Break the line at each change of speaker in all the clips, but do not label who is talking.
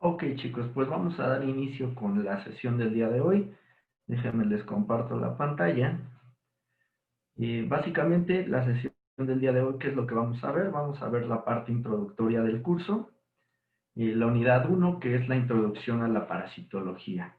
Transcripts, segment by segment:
Ok, chicos, pues vamos a dar inicio con la sesión del día de hoy. Déjenme les comparto la pantalla. Básicamente, la sesión del día de hoy, ¿qué es lo que vamos a ver? Vamos a ver la parte introductoria del curso, la unidad uno, que es la introducción a la parasitología.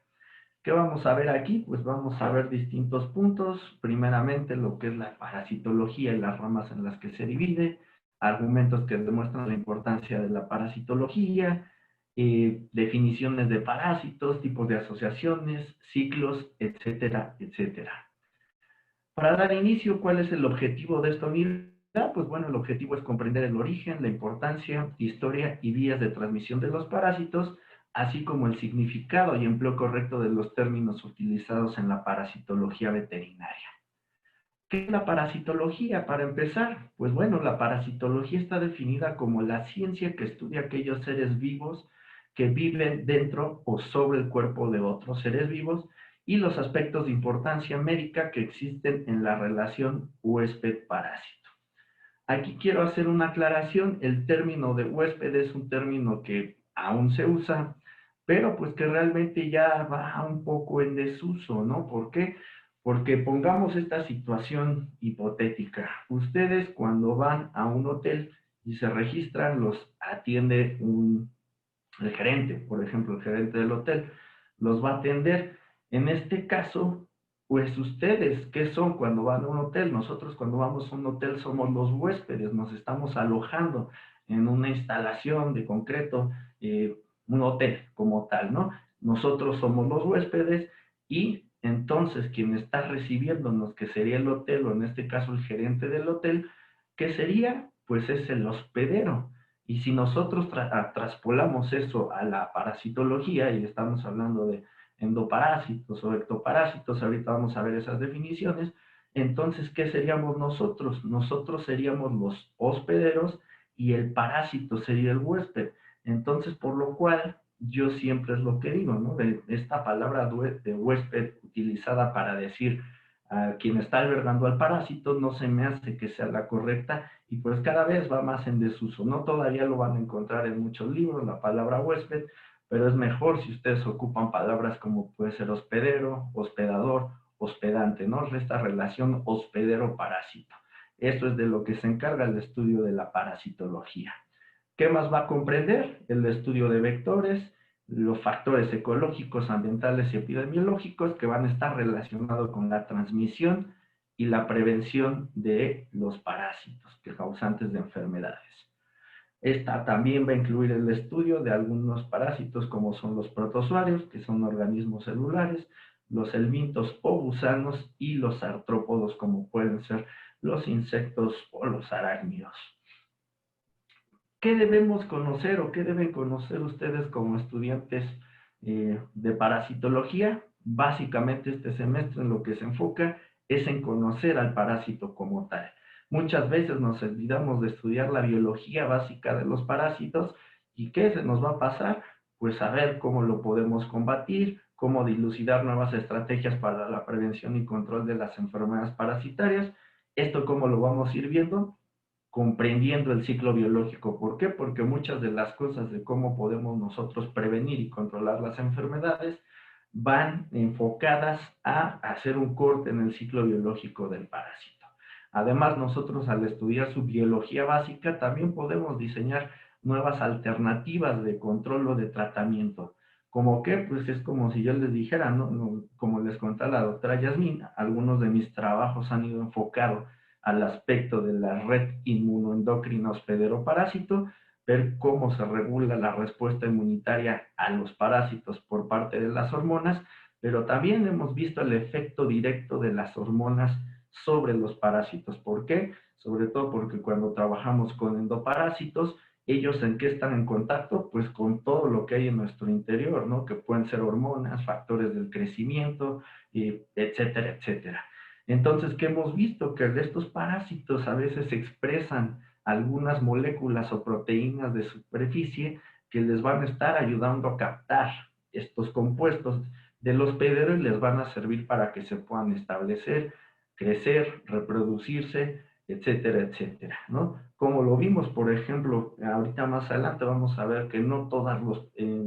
¿Qué vamos a ver aquí? Pues vamos a ver distintos puntos. Primeramente, lo que es la parasitología y las ramas en las que se divide, argumentos que demuestran la importancia de la parasitología, definiciones de parásitos, tipos de asociaciones, ciclos, etcétera, etcétera. Para dar inicio, ¿cuál es el objetivo de esta unidad? Pues bueno, el objetivo es comprender el origen, la importancia, historia y vías de transmisión de los parásitos, así como el significado y empleo correcto de los términos utilizados en la parasitología veterinaria. ¿Qué es la parasitología? Para empezar, pues bueno, la parasitología está definida como la ciencia que estudia aquellos seres vivos que viven dentro o sobre el cuerpo de otros seres vivos y los aspectos de importancia médica que existen en la relación huésped-parásito. Aquí quiero hacer una aclaración, el término de huésped es un término que aún se usa, pero pues que realmente ya va un poco en desuso, ¿no? ¿Por qué? Porque pongamos esta situación hipotética. Ustedes cuando van a un hotel y se registran, los atiende el gerente, por ejemplo, el gerente del hotel, los va a atender. En este caso, pues ustedes, ¿qué son cuando van a un hotel? Nosotros cuando vamos a un hotel somos los huéspedes, nos estamos alojando en una instalación de concreto, un hotel como tal, ¿no? Nosotros somos los huéspedes y entonces quien está recibiéndonos, que sería el hotel, o en este caso el gerente del hotel, ¿qué sería? Pues es el hospedero. Y si nosotros traspolamos eso a la parasitología, y estamos hablando de endoparásitos o ectoparásitos, ahorita vamos a ver esas definiciones, entonces, ¿qué seríamos nosotros? Nosotros seríamos los hospederos y el parásito sería el huésped. Entonces, por lo cual, yo siempre es lo que digo, ¿no? De esta palabra de huésped utilizada para decir a quien está albergando al parásito, no se me hace que sea la correcta y pues cada vez va más en desuso, ¿no? Todavía lo van a encontrar en muchos libros, la palabra huésped, pero es mejor si ustedes ocupan palabras como puede ser hospedero, hospedador, hospedante, ¿no? Esta relación hospedero-parásito. Esto es de lo que se encarga el estudio de la parasitología. ¿Qué más va a comprender? El estudio de vectores, los factores ecológicos, ambientales y epidemiológicos que van a estar relacionados con la transmisión y la prevención de los parásitos que causantes de enfermedades. Esta también va a incluir el estudio de algunos parásitos como son los protozoarios, que son organismos celulares, los helmintos o gusanos y los artrópodos como pueden ser los insectos o los arácnidos. ¿Qué debemos conocer o qué deben conocer ustedes como estudiantes de parasitología? Básicamente este semestre en lo que se enfoca es en conocer al parásito como tal. Muchas veces nos olvidamos de estudiar la biología básica de los parásitos y ¿qué se nos va a pasar? Pues saber cómo lo podemos combatir, cómo dilucidar nuevas estrategias para la prevención y control de las enfermedades parasitarias. ¿Esto cómo lo vamos a ir viendo? Comprendiendo el ciclo biológico. ¿Por qué? Porque muchas de las cosas de cómo podemos nosotros prevenir y controlar las enfermedades van enfocadas a hacer un corte en el ciclo biológico del parásito. Además, nosotros al estudiar su biología básica también podemos diseñar nuevas alternativas de control o de tratamiento. ¿Como qué? Pues es como si yo les dijera, ¿no? Como les contaba la doctora Yasmín, algunos de mis trabajos han ido enfocados al aspecto de la red inmunoendocrina hospedero-parásito, ver cómo se regula la respuesta inmunitaria a los parásitos por parte de las hormonas, pero también hemos visto el efecto directo de las hormonas sobre los parásitos. ¿Por qué? Sobre todo porque cuando trabajamos con endoparásitos, ellos en qué están en contacto, pues con todo lo que hay en nuestro interior, ¿no? Que pueden ser hormonas, factores del crecimiento, etcétera, etcétera. Entonces, ¿qué hemos visto? Que estos parásitos a veces expresan algunas moléculas o proteínas de superficie que les van a estar ayudando a captar estos compuestos del hospedero y les van a servir para que se puedan establecer, crecer, reproducirse, etcétera, etcétera, ¿no? Como lo vimos, por ejemplo, ahorita más adelante vamos a ver que no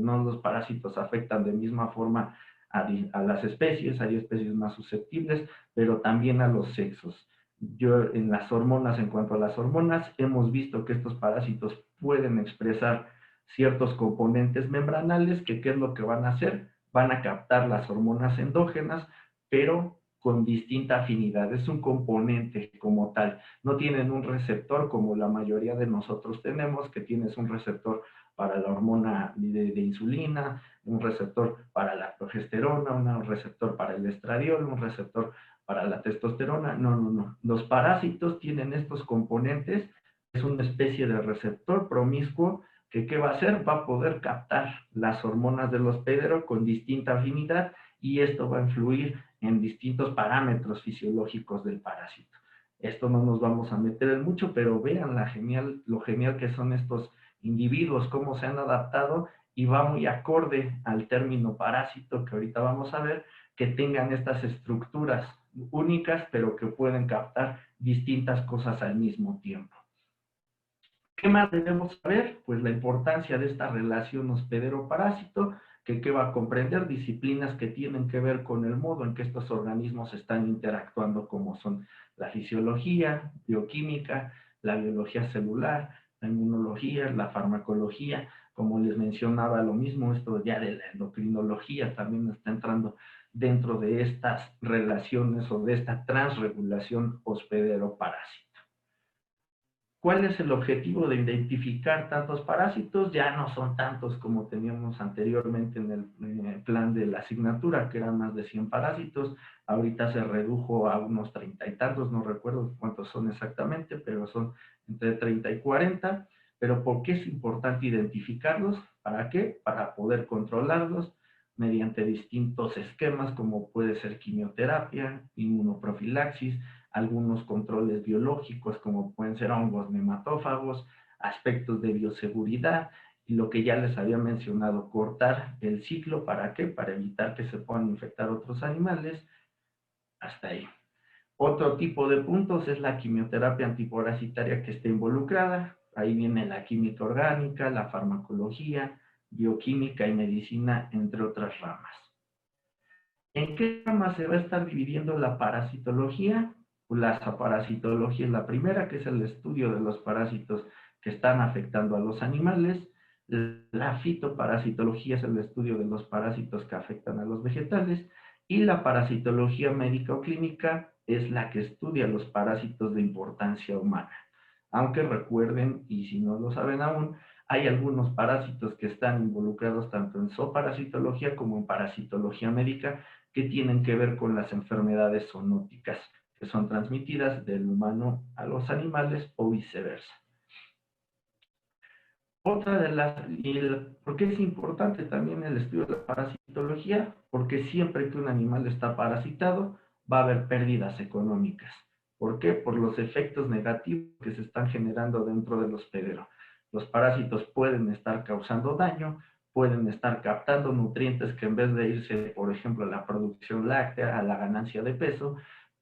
no los parásitos afectan de misma forma a las especies, hay especies más susceptibles, pero también a los sexos. En las hormonas, en cuanto a las hormonas, hemos visto que estos parásitos pueden expresar ciertos componentes membranales que ¿qué es lo que van a hacer? Van a captar las hormonas endógenas, pero con distinta afinidad. Es un componente como tal. No tienen un receptor como la mayoría de nosotros tenemos, que tienes un receptor para la hormona de insulina, un receptor para la progesterona, un receptor para el estradiol, un receptor para la testosterona. No, no, no. Los parásitos tienen estos componentes. Es una especie de receptor promiscuo que ¿qué va a hacer? Va a poder captar las hormonas del hospedero con distinta afinidad y esto va a influir en distintos parámetros fisiológicos del parásito. Esto no nos vamos a meter en mucho, pero vean lo genial que son estos individuos, cómo se han adaptado y va muy acorde al término parásito que ahorita vamos a ver, que tengan estas estructuras únicas, pero que pueden captar distintas cosas al mismo tiempo. ¿Qué más debemos saber? Pues la importancia de esta relación hospedero-parásito, que va a comprender disciplinas que tienen que ver con el modo en que estos organismos están interactuando, como son la fisiología, bioquímica, la biología celular, la inmunología, la farmacología, como les mencionaba lo mismo, esto ya de la endocrinología también está entrando dentro de estas relaciones o de esta transregulación hospedero-parásito. ¿Cuál es el objetivo de identificar tantos parásitos? Ya no son tantos como teníamos anteriormente en el plan de la asignatura, que eran más de 100 parásitos. Ahorita se redujo a unos 30 y tantos, no recuerdo cuántos son exactamente, pero son entre 30 y 40. ¿Pero por qué es importante identificarlos? ¿Para qué? Para poder controlarlos mediante distintos esquemas, como puede ser quimioterapia, inmunoprofilaxis, algunos controles biológicos como pueden ser hongos nematófagos, aspectos de bioseguridad y lo que ya les había mencionado, cortar el ciclo. ¿Para qué? Para evitar que se puedan infectar otros animales. Hasta ahí. Otro tipo de puntos es la quimioterapia antiparasitaria que está involucrada. Ahí viene la química orgánica, la farmacología, bioquímica y medicina, entre otras ramas. ¿En qué ramas se va a estar dividiendo la parasitología? La parasitología es la primera, que es el estudio de los parásitos que están afectando a los animales. La fitoparasitología es el estudio de los parásitos que afectan a los vegetales. Y la parasitología médica o clínica es la que estudia los parásitos de importancia humana. Aunque recuerden, y si no lo saben aún, hay algunos parásitos que están involucrados tanto en zooparasitología como en parasitología médica, que tienen que ver con las enfermedades zoonóticas, que son transmitidas del humano a los animales o viceversa. Otra de las, ¿por qué es importante también el estudio de la parasitología? Porque siempre que un animal está parasitado, va a haber pérdidas económicas. ¿Por qué? Por los efectos negativos que se están generando dentro del hospedero. Los parásitos pueden estar causando daño, pueden estar captando nutrientes que en vez de irse, por ejemplo, a la producción láctea, a la ganancia de peso,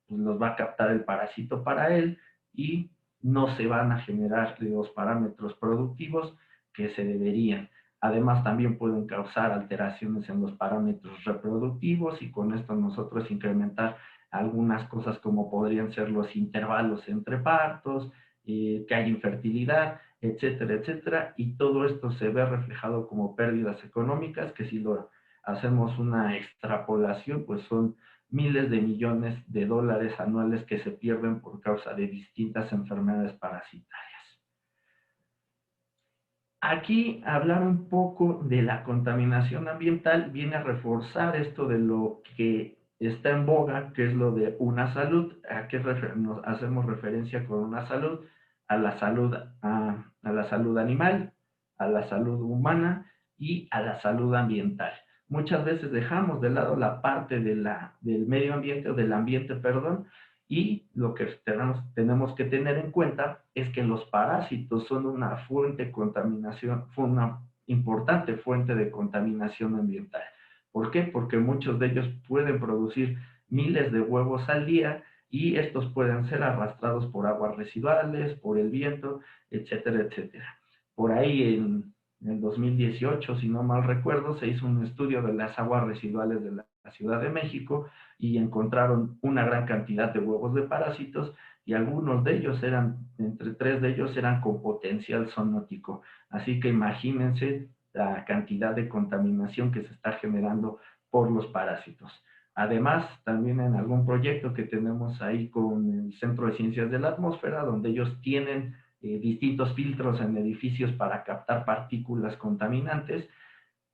pues los va a captar el parásito para él y no se van a generar los parámetros productivos que se deberían. Además, también pueden causar alteraciones en los parámetros reproductivos y con esto nosotros incrementar algunas cosas como podrían ser los intervalos entre partos, que hay infertilidad, etcétera, etcétera. Y todo esto se ve reflejado como pérdidas económicas, que si lo hacemos una extrapolación, pues son miles de millones de dólares anuales que se pierden por causa de distintas enfermedades parasitarias. Aquí hablar un poco de la contaminación ambiental viene a reforzar esto de lo que está en boga, que es lo de una salud. ¿A qué nos hacemos referencia con una salud? A la salud, a la salud animal, a la salud humana y a la salud ambiental. Muchas veces dejamos de lado la parte del medio ambiente o del ambiente, perdón, y lo que tenemos que tener en cuenta es que los parásitos son una fuente de contaminación, una importante fuente de contaminación ambiental. ¿Por qué? Porque muchos de ellos pueden producir miles de huevos al día y estos pueden ser arrastrados por aguas residuales, por el viento, etcétera, etcétera. Por ahí En el 2018, si no mal recuerdo, se hizo un estudio de las aguas residuales de la Ciudad de México y encontraron una gran cantidad de huevos de parásitos y algunos de ellos entre 3 de ellos eran con potencial zoonótico. Así que imagínense la cantidad de contaminación que se está generando por los parásitos. Además, también en algún proyecto que tenemos ahí con el Centro de Ciencias de la Atmósfera, donde ellos tienen distintos filtros en edificios para captar partículas contaminantes,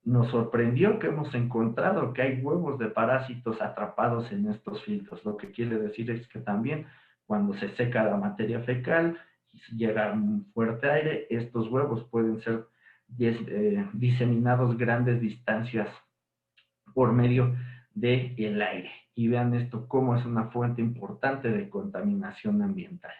nos sorprendió que hemos encontrado que hay huevos de parásitos atrapados en estos filtros. Lo que quiere decir es que también cuando se seca la materia fecal y llega un fuerte aire, estos huevos pueden ser diseminados grandes distancias por medio del aire. Y vean esto cómo es una fuente importante de contaminación ambiental.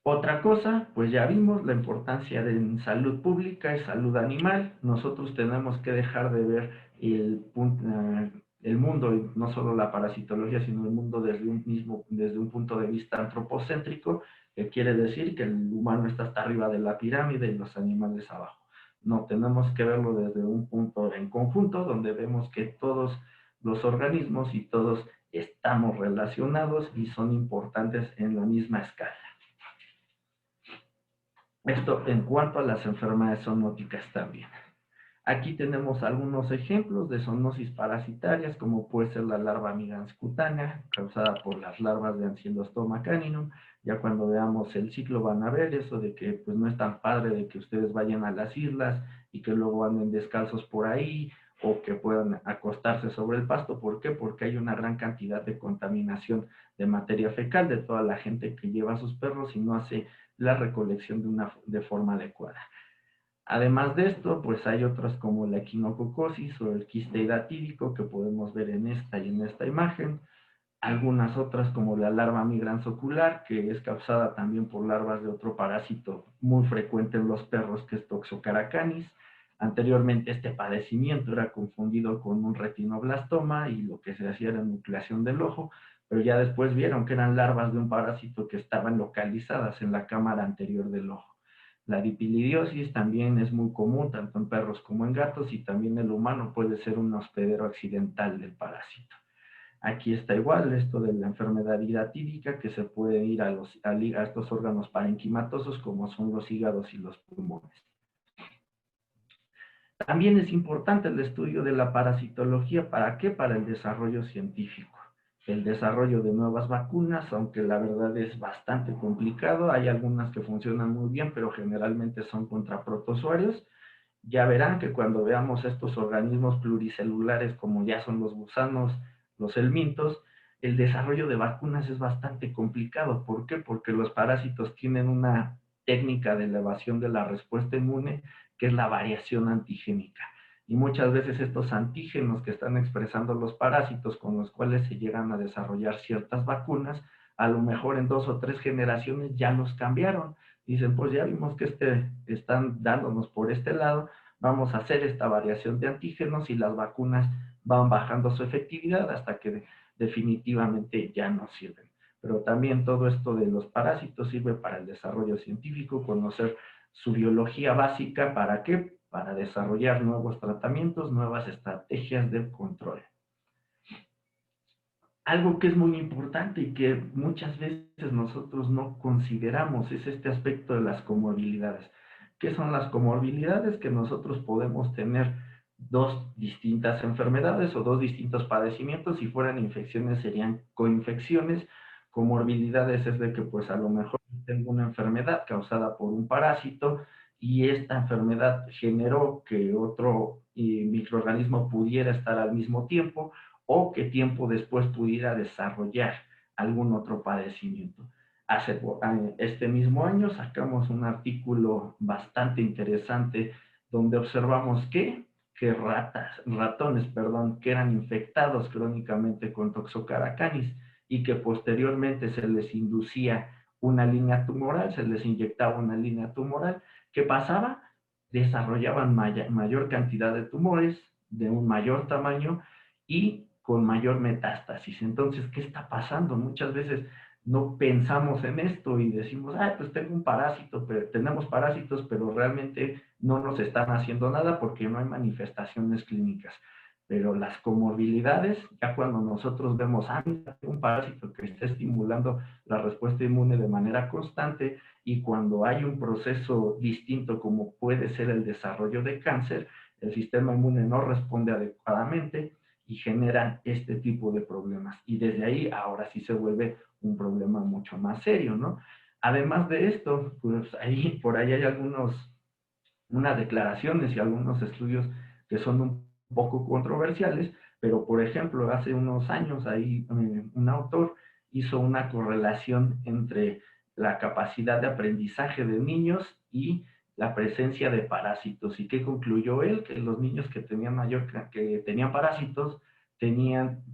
Otra cosa, pues ya vimos la importancia de salud pública y salud animal. Nosotros tenemos que dejar de ver el mundo, y no solo la parasitología, sino el mundo desde un punto de vista antropocéntrico, que quiere decir que el humano está hasta arriba de la pirámide y los animales abajo. No, tenemos que verlo desde un punto en conjunto, donde vemos que todos los organismos y todos estamos relacionados y son importantes en la misma escala. Esto en cuanto a las enfermedades zoonóticas también. Aquí tenemos algunos ejemplos de zoonosis parasitarias, como puede ser la larva migrans cutánea, causada por las larvas de Ancylostoma caninum. Ya cuando veamos el ciclo van a ver eso de que pues no es tan padre de que ustedes vayan a las islas y que luego anden descalzos por ahí, o que puedan acostarse sobre el pasto. ¿Por qué? Porque hay una gran cantidad de contaminación de materia fecal de toda la gente que lleva a sus perros y no hace la recolección de forma adecuada. Además de esto, pues hay otras como la equinococosis o el quiste hidatídico que podemos ver en esta y en esta imagen. Algunas otras como la larva migrans ocular, que es causada también por larvas de otro parásito muy frecuente en los perros, que es Toxocaracanis. Anteriormente este padecimiento era confundido con un retinoblastoma y lo que se hacía era nucleación del ojo, pero ya después vieron que eran larvas de un parásito que estaban localizadas en la cámara anterior del ojo. La dipilidiosis también es muy común tanto en perros como en gatos, y también el humano puede ser un hospedero accidental del parásito. Aquí está igual esto de la enfermedad hidatídica, que se puede ir a estos órganos parenquimatosos como son los hígados y los pulmones. También es importante el estudio de la parasitología. ¿Para qué? Para el desarrollo científico. El desarrollo de nuevas vacunas, aunque la verdad es bastante complicado. Hay algunas que funcionan muy bien, pero generalmente son contra protozoarios. Ya verán que cuando veamos estos organismos pluricelulares, como ya son los gusanos, los helmintos, el desarrollo de vacunas es bastante complicado. ¿Por qué? Porque los parásitos tienen una técnica de elevación de la respuesta inmune, que es la variación antigénica. Y muchas veces estos antígenos que están expresando los parásitos, con los cuales se llegan a desarrollar ciertas vacunas, a lo mejor en 2 o 3 generaciones ya los cambiaron. Dicen, pues ya vimos que están dándonos por este lado, vamos a hacer esta variación de antígenos, y las vacunas van bajando su efectividad hasta que definitivamente ya no sirven. Pero también todo esto de los parásitos sirve para el desarrollo científico, conocer su biología básica. ¿Para qué? Para desarrollar nuevos tratamientos, nuevas estrategias de control. Algo que es muy importante y que muchas veces nosotros no consideramos es este aspecto de las comorbilidades. ¿Qué son las comorbilidades? Que nosotros podemos tener 2 distintas enfermedades o 2 distintos padecimientos. Si fueran infecciones serían coinfecciones. Comorbilidades es de que pues a lo mejor tengo una enfermedad causada por un parásito, y esta enfermedad generó que otro microorganismo pudiera estar al mismo tiempo, o que tiempo después pudiera desarrollar algún otro padecimiento. Este mismo año sacamos un artículo bastante interesante donde observamos que ratones, que eran infectados crónicamente con Toxocaracanis y que posteriormente se les inducía una línea tumoral, se les inyectaba una línea tumoral. ¿Qué pasaba? Desarrollaban mayor cantidad de tumores de un mayor tamaño y con mayor metástasis. Entonces, ¿qué está pasando? Muchas veces no pensamos en esto y decimos, ah, pues tengo un parásito, pero tenemos parásitos, pero realmente no nos están haciendo nada porque no hay manifestaciones clínicas. Pero las comorbilidades, ya cuando nosotros vemos, ah, mira, tengo un parásito que está estimulando la respuesta inmune de manera constante, y cuando hay un proceso distinto como puede ser el desarrollo de cáncer, el sistema inmune no responde adecuadamente y generan este tipo de problemas. Y desde ahí ahora sí se vuelve un problema mucho más serio, ¿no? Además de esto, pues ahí, por ahí hay unas declaraciones y algunos estudios que son un poco controversiales, pero por ejemplo, hace unos años ahí un autor hizo una correlación entre la capacidad de aprendizaje de niños y la presencia de parásitos. ¿Y qué concluyó él? Que los niños que tenían parásitos tenían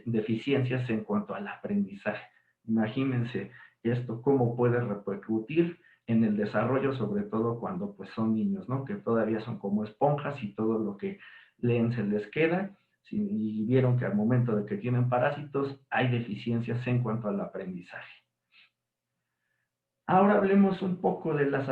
deficiencias en cuanto al aprendizaje. Imagínense esto cómo puede repercutir en el desarrollo, sobre todo cuando pues son niños, ¿no? Que todavía son como esponjas y todo lo que leen se les queda. Y vieron que al momento de que tienen parásitos hay deficiencias en cuanto al aprendizaje. Ahora hablemos un poco de las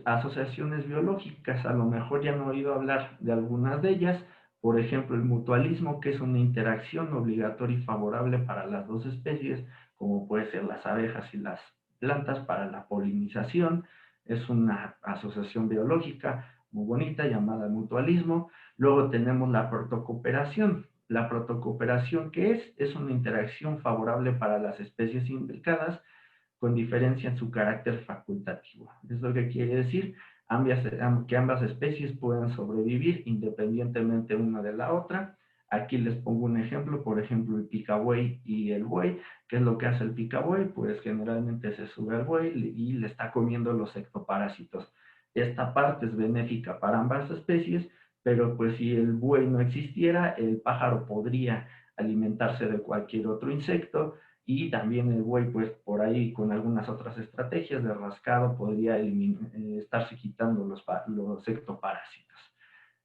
asociaciones biológicas. A lo mejor ya han oído hablar de algunas de ellas. Por ejemplo, el mutualismo, que es una interacción obligatoria y favorable para las dos especies, como puede ser las abejas y las plantas para la polinización. Es una asociación biológica muy bonita llamada mutualismo. Luego tenemos la protocooperación. La protocooperación, ¿qué es? Es una interacción favorable para las especies implicadas, con diferencia en su carácter facultativo. Es lo que quiere decir que ambas especies puedan sobrevivir independientemente una de la otra. Aquí les pongo un ejemplo, por ejemplo, el picabuey y el buey. ¿Qué es lo que hace el picabuey? Pues generalmente se sube al buey y le está comiendo los ectoparásitos. Esta parte es benéfica para ambas especies, pero pues si el buey no existiera, el pájaro podría alimentarse de cualquier otro insecto, y también el buey, pues por ahí con algunas otras estrategias de rascado podría estarse quitando los ectoparásitos.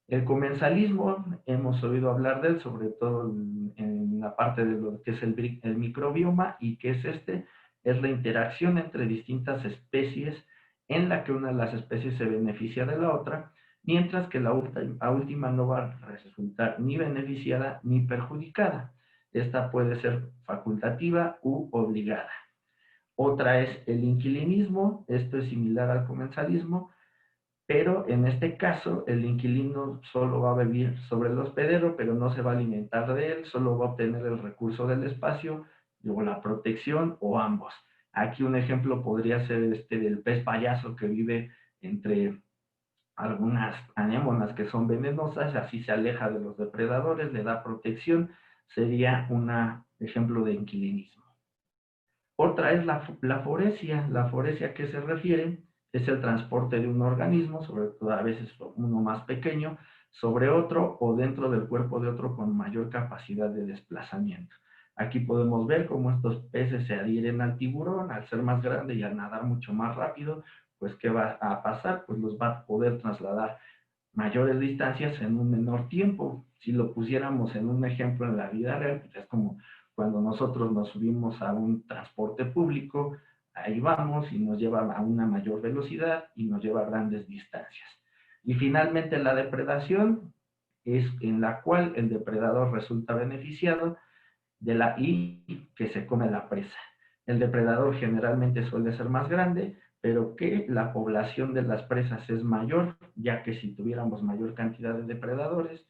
El comensalismo, hemos oído hablar de él, sobre todo en la parte de lo que es el microbioma. ¿Y qué es este? Es la interacción entre distintas especies en la que una de las especies se beneficia de la otra, mientras que la última no va a resultar ni beneficiada ni perjudicada. Esta puede ser facultativa u obligada. Otra es el inquilinismo. Esto es similar al comensalismo, pero en este caso el inquilino solo va a vivir sobre el hospedero, pero no se va a alimentar de él, solo va a obtener el recurso del espacio o la protección o ambos. Aquí un ejemplo podría ser este del pez payaso que vive entre algunas anémonas que son venenosas, así se aleja de los depredadores, le da protección, sería un ejemplo de inquilinismo. Otra es la foresia. La foresia, ¿a qué se refiere? Es el transporte de un organismo, sobre todo a veces uno más pequeño, sobre otro o dentro del cuerpo de otro con mayor capacidad de desplazamiento. Aquí podemos ver cómo estos peces se adhieren al tiburón, al ser más grande y al nadar mucho más rápido, pues ¿qué va a pasar? Pues los va a poder trasladar mayores distancias en un menor tiempo. Si lo pusiéramos en un ejemplo en la vida real, pues es como cuando nosotros nos subimos a un transporte público, ahí vamos y nos lleva a una mayor velocidad y nos lleva a grandes distancias. Y finalmente la depredación es en la cual el depredador resulta beneficiado de la y que se come la presa. El depredador generalmente suele ser más grande, pero que la población de las presas es mayor, ya que si tuviéramos mayor cantidad de depredadores,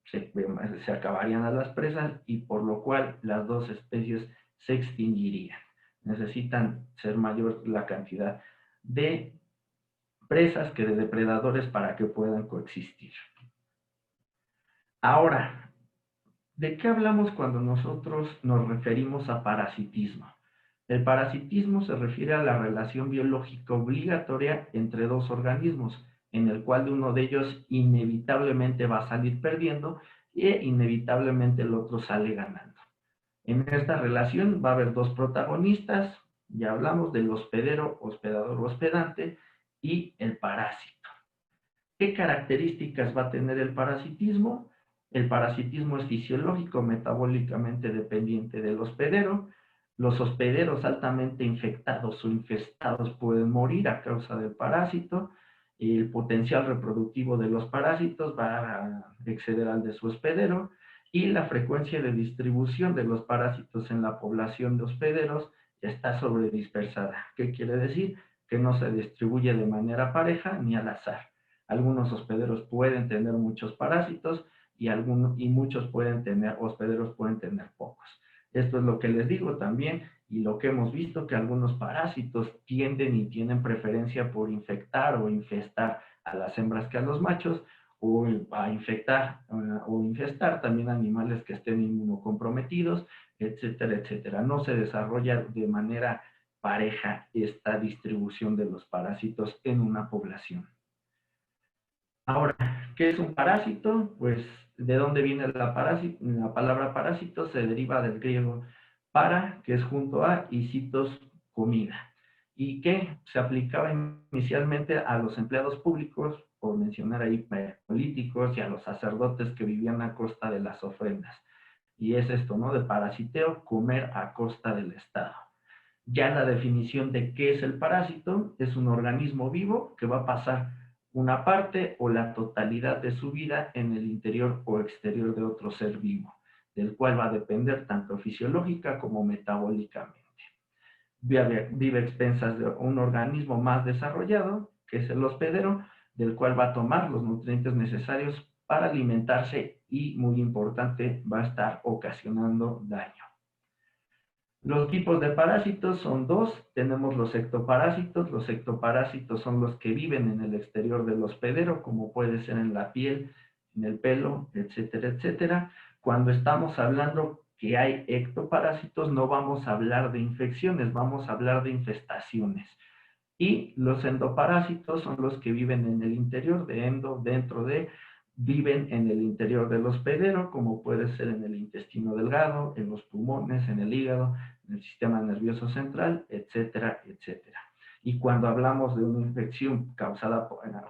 se acabarían a las presas y por lo cual las dos especies se extinguirían. Necesitan ser mayor la cantidad de presas que de depredadores para que puedan coexistir. Ahora, ¿de qué hablamos cuando nosotros nos referimos a parasitismo? El parasitismo se refiere a la relación biológica obligatoria entre dos organismos, en el cual uno de ellos inevitablemente va a salir perdiendo y inevitablemente el otro sale ganando. En esta relación va a haber dos protagonistas, ya hablamos del hospedero, hospedador, hospedante, y el parásito. ¿Qué características va a tener el parasitismo? El parasitismo es fisiológico, metabólicamente dependiente del hospedero. Los hospederos altamente infectados o infestados pueden morir a causa del parásito. El potencial reproductivo de los parásitos va a exceder al de su hospedero y la frecuencia de distribución de los parásitos en la población de hospederos está sobredispersada. ¿Qué quiere decir? Que no se distribuye de manera pareja ni al azar. Algunos hospederos pueden tener muchos parásitos y muchos hospederos pueden tener pocos. Esto es lo que les digo también y lo que hemos visto, que algunos parásitos tienden y tienen preferencia por infectar o infestar a las hembras que a los machos, o a infectar o infestar también animales que estén inmunocomprometidos, etcétera, etcétera. No se desarrolla de manera pareja esta distribución de los parásitos en una población. Ahora, ¿qué es un parásito? Pues, ¿de dónde viene la palabra parásito? Se deriva del griego para, que es junto a, y citos, comida. ¿Y qué? Se aplicaba inicialmente a los empleados públicos, por mencionar ahí políticos, y a los sacerdotes que vivían a costa de las ofrendas. Y es esto, ¿no? De parasiteo, comer a costa del Estado. Ya la definición de qué es el parásito es un organismo vivo que va a pasar una parte o la totalidad de su vida en el interior o exterior de otro ser vivo, del cual va a depender tanto fisiológica como metabólicamente. Vive a expensas de un organismo más desarrollado, que es el hospedero, del cual va a tomar los nutrientes necesarios para alimentarse y, muy importante, va a estar ocasionando daño. Los tipos de parásitos son dos. Tenemos los ectoparásitos. Los ectoparásitos son los que viven en el exterior del hospedero, como puede ser en la piel, en el pelo, etcétera, etcétera. Cuando estamos hablando que hay ectoparásitos, no vamos a hablar de infecciones, vamos a hablar de infestaciones. Y los endoparásitos son los que viven en el interior viven en el interior del hospedero, como puede ser en el intestino delgado, en los pulmones, en el hígado, en el sistema nervioso central, etcétera, etcétera. Y cuando hablamos de una infección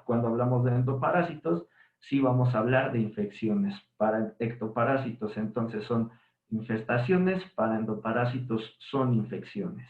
cuando hablamos de endoparásitos, sí vamos a hablar de infecciones. Para ectoparásitos entonces son infestaciones, para endoparásitos son infecciones.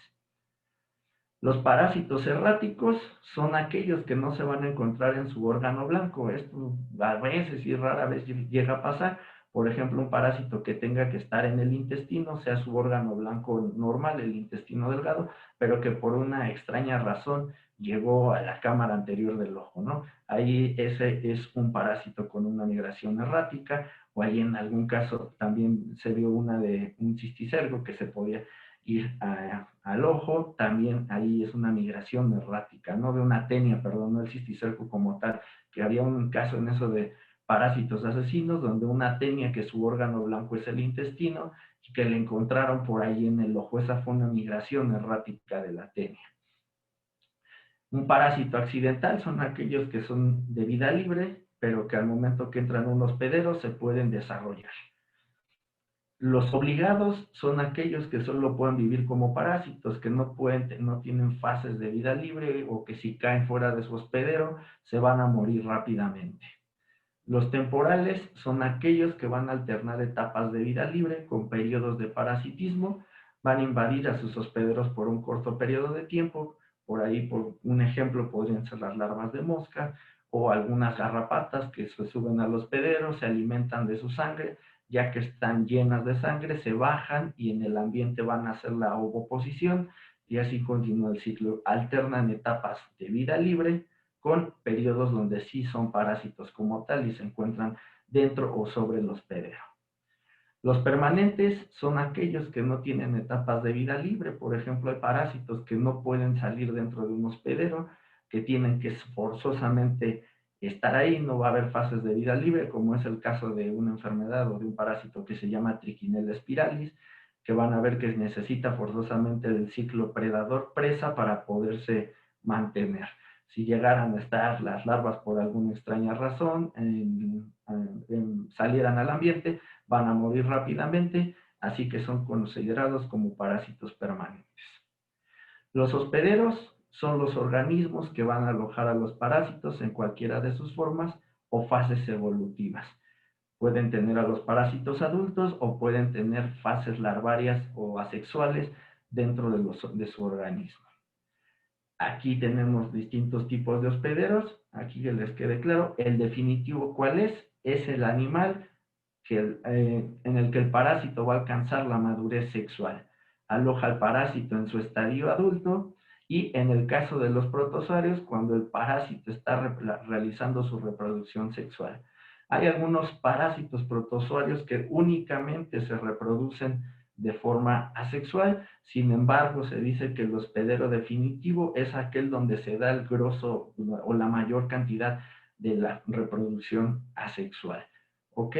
Los parásitos erráticos son aquellos que no se van a encontrar en su órgano blanco. Esto a veces y rara vez llega a pasar. Por ejemplo, un parásito que tenga que estar en el intestino, sea su órgano blanco normal, el intestino delgado, pero que por una extraña razón llegó a la cámara anterior del ojo, ¿no? Ahí ese es un parásito con una migración errática, o ahí en algún caso también se vio una de un cisticerco que se podía ir al ojo. También ahí es una migración errática, no de una tenia, perdón, no el cisticerco como tal, que había un caso en eso de parásitos asesinos, donde una tenia que su órgano blanco es el intestino, y que le encontraron por ahí en el ojo. Esa fue una migración errática de la tenia. Un parásito accidental son aquellos que son de vida libre, pero que al momento que entran en un hospedero se pueden desarrollar. Los obligados son aquellos que solo pueden vivir como parásitos, que no tienen fases de vida libre, o que si caen fuera de su hospedero se van a morir rápidamente. Los temporales son aquellos que van a alternar etapas de vida libre con periodos de parasitismo, van a invadir a sus hospederos por un corto periodo de tiempo. Por ahí, por un ejemplo, podrían ser las larvas de mosca o algunas garrapatas que se suben al hospedero, se alimentan de su sangre. Ya que están llenas de sangre, se bajan y en el ambiente van a hacer la ovoposición, y así continúa el ciclo. Alternan etapas de vida libre con periodos donde sí son parásitos como tal y se encuentran dentro o sobre el hospedero. Los permanentes son aquellos que no tienen etapas de vida libre. Por ejemplo, hay parásitos que no pueden salir dentro de un hospedero, que tienen que forzosamente estar ahí. No va a haber fases de vida libre, como es el caso de una enfermedad o de un parásito que se llama Trichinella spiralis, que van a ver que necesita forzosamente del ciclo predador-presa para poderse mantener. Si llegaran a estar las larvas por alguna extraña razón, salieran al ambiente, van a morir rápidamente, así que son considerados como parásitos permanentes. Los hospederos son los organismos que van a alojar a los parásitos en cualquiera de sus formas o fases evolutivas. Pueden tener a los parásitos adultos o pueden tener fases larvarias o asexuales, dentro de su organismo. Aquí tenemos distintos tipos de hospederos. Aquí que les quede claro, el definitivo, ¿cuál es? Es el animal en el que el parásito va a alcanzar la madurez sexual. Aloja al parásito en su estadio adulto y en el caso de los protozoarios, cuando el parásito está realizando su reproducción sexual. Hay algunos parásitos protozoarios que únicamente se reproducen de forma asexual. Sin embargo, se dice que el hospedero definitivo es aquel donde se da el grosso o la mayor cantidad de la reproducción asexual. ¿Ok?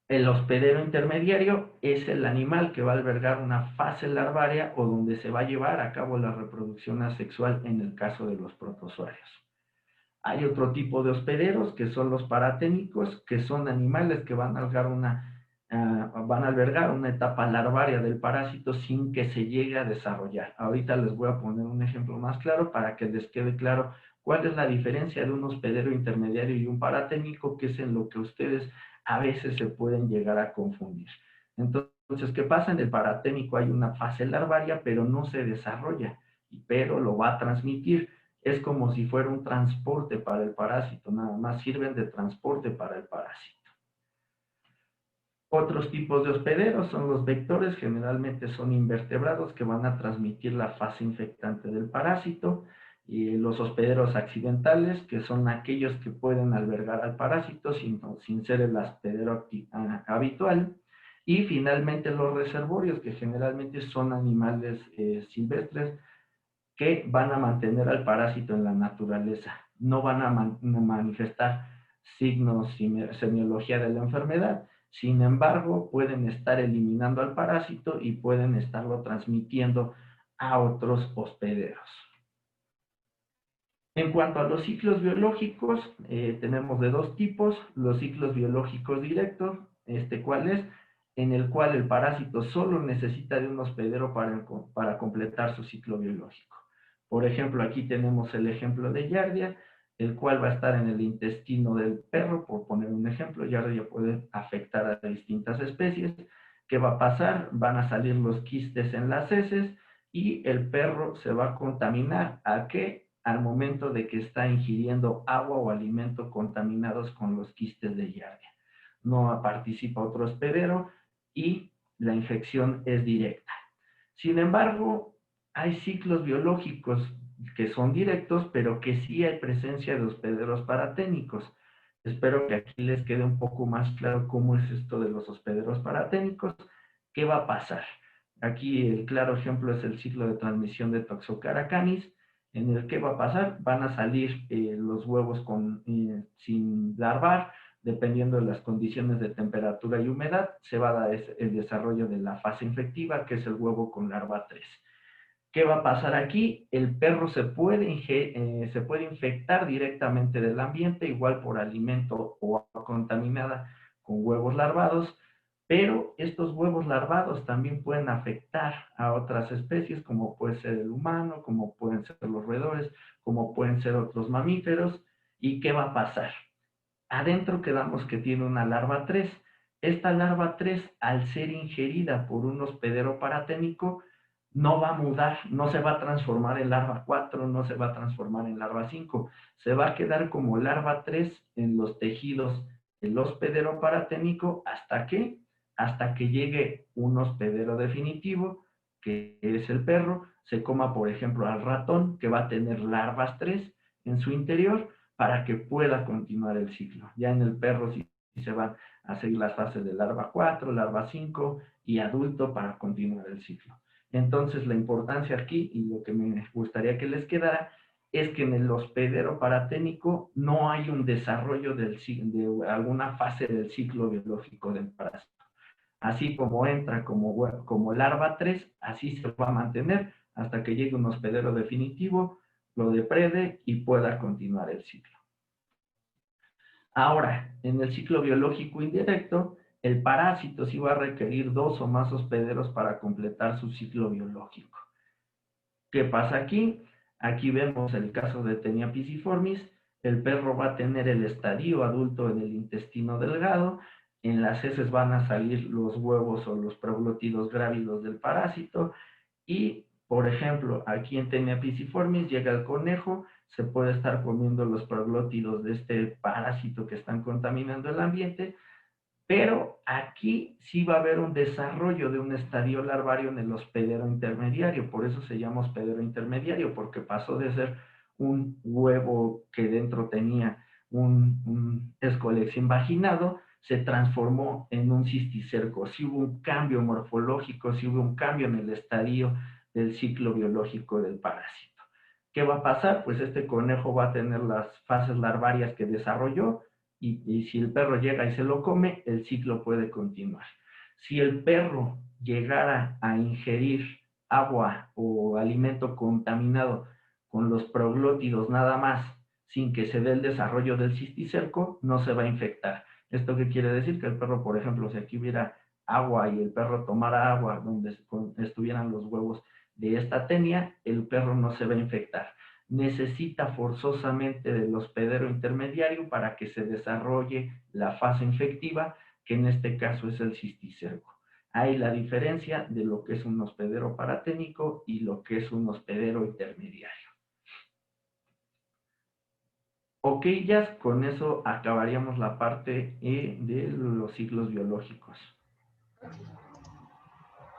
El hospedero intermediario es el animal que va a albergar una fase larvaria o donde se va a llevar a cabo la reproducción asexual en el caso de los protozoarios. Hay otro tipo de hospederos que son los paraténicos, que son animales que van a albergar una etapa larvaria del parásito sin que se llegue a desarrollar. Ahorita les voy a poner un ejemplo más claro para que les quede claro cuál es la diferencia de un hospedero intermediario y un paraténico, que es en lo que ustedes a veces se pueden llegar a confundir. Entonces, ¿qué pasa? En el paraténico hay una fase larvaria, pero no se desarrolla, pero lo va a transmitir. Es como si fuera un transporte para el parásito, nada más sirven de transporte para el parásito. Otros tipos de hospederos son los vectores, generalmente son invertebrados que van a transmitir la fase infectante del parásito, y los hospederos accidentales, que son aquellos que pueden albergar al parásito sin ser el hospedero habitual, y finalmente los reservorios, que generalmente son animales silvestres que van a mantener al parásito en la naturaleza, no van a manifestar signos, semiología de la enfermedad. Sin embargo, pueden estar eliminando al parásito y pueden estarlo transmitiendo a otros hospederos. En cuanto a los ciclos biológicos, tenemos de dos tipos: los ciclos biológicos directos, ¿cuál es? En el cual el parásito solo necesita de un hospedero para completar su ciclo biológico. Por ejemplo, aquí tenemos el ejemplo de Giardia, el cual va a estar en el intestino del perro, por poner un ejemplo. Giardia puede afectar a distintas especies. ¿Qué va a pasar? Van a salir los quistes en las heces y el perro se va a contaminar. ¿A qué? Al momento de que está ingiriendo agua o alimento contaminados con los quistes de Giardia. No participa otro hospedero y la infección es directa. Sin embargo, hay ciclos biológicos que son directos, pero que sí hay presencia de hospederos paraténicos. Espero que aquí les quede un poco más claro cómo es esto de los hospederos paraténicos. ¿Qué va a pasar? Aquí el claro ejemplo es el ciclo de transmisión de Toxocara canis, en el que va a pasar, van a salir los huevos sin larvar, dependiendo de las condiciones de temperatura y humedad, se va a dar el desarrollo de la fase infectiva, que es el huevo con larva 3. ¿Qué va a pasar aquí? El perro se puede infectar directamente del ambiente, igual por alimento o agua contaminada con huevos larvados, pero estos huevos larvados también pueden afectar a otras especies, como puede ser el humano, como pueden ser los roedores, como pueden ser otros mamíferos. ¿Y qué va a pasar? Adentro quedamos que tiene una larva 3. Esta larva 3, al ser ingerida por un hospedero paraténico, no va a mudar, no se va a transformar en larva 4, no se va a transformar en larva 5. Se va a quedar como larva 3 en los tejidos del hospedero paraténico. ¿Hasta qué? Hasta que llegue un hospedero definitivo, que es el perro, se coma, por ejemplo, al ratón, que va a tener larvas 3 en su interior, para que pueda continuar el ciclo. Ya en el perro sí se van a seguir las fases de larva 4, larva 5 y adulto para continuar el ciclo. Entonces, la importancia aquí, y lo que me gustaría que les quedara, es que en el hospedero paraténico no hay un desarrollo de alguna fase del ciclo biológico del parásito. Así como entra como larva 3, así se va a mantener hasta que llegue un hospedero definitivo, lo deprede y pueda continuar el ciclo. Ahora, en el ciclo biológico indirecto, el parásito sí va a requerir 2 o más hospederos para completar su ciclo biológico. ¿Qué pasa aquí? Aquí vemos el caso de Taenia pisciformis. El perro va a tener el estadio adulto en el intestino delgado, en las heces van a salir los huevos o los proglótidos grávidos del parásito y, por ejemplo, aquí en Taenia pisciformis llega el conejo, se puede estar comiendo los proglótidos de este parásito que están contaminando el ambiente, pero aquí sí va a haber un desarrollo de un estadio larvario en el hospedero intermediario, por eso se llama hospedero intermediario, porque pasó de ser un huevo que dentro tenía un escolexin vaginado, se transformó en un cisticerco. Sí hubo un cambio morfológico, sí hubo un cambio en el estadio del ciclo biológico del parásito. ¿Qué va a pasar? Pues este conejo va a tener las fases larvarias que desarrolló, y si el perro llega y se lo come, el ciclo puede continuar. Si el perro llegara a ingerir agua o alimento contaminado con los proglótidos nada más, sin que se dé el desarrollo del cisticerco, no se va a infectar. ¿Esto qué quiere decir? Que el perro, por ejemplo, si aquí hubiera agua y el perro tomara agua donde estuvieran los huevos de esta tenia, el perro no se va a infectar. Necesita forzosamente del hospedero intermediario para que se desarrolle la fase infectiva, que en este caso es el cisticerco. Hay la diferencia de lo que es un hospedero paraténico y lo que es un hospedero intermediario. Ok, ya con eso acabaríamos la parte de los ciclos biológicos.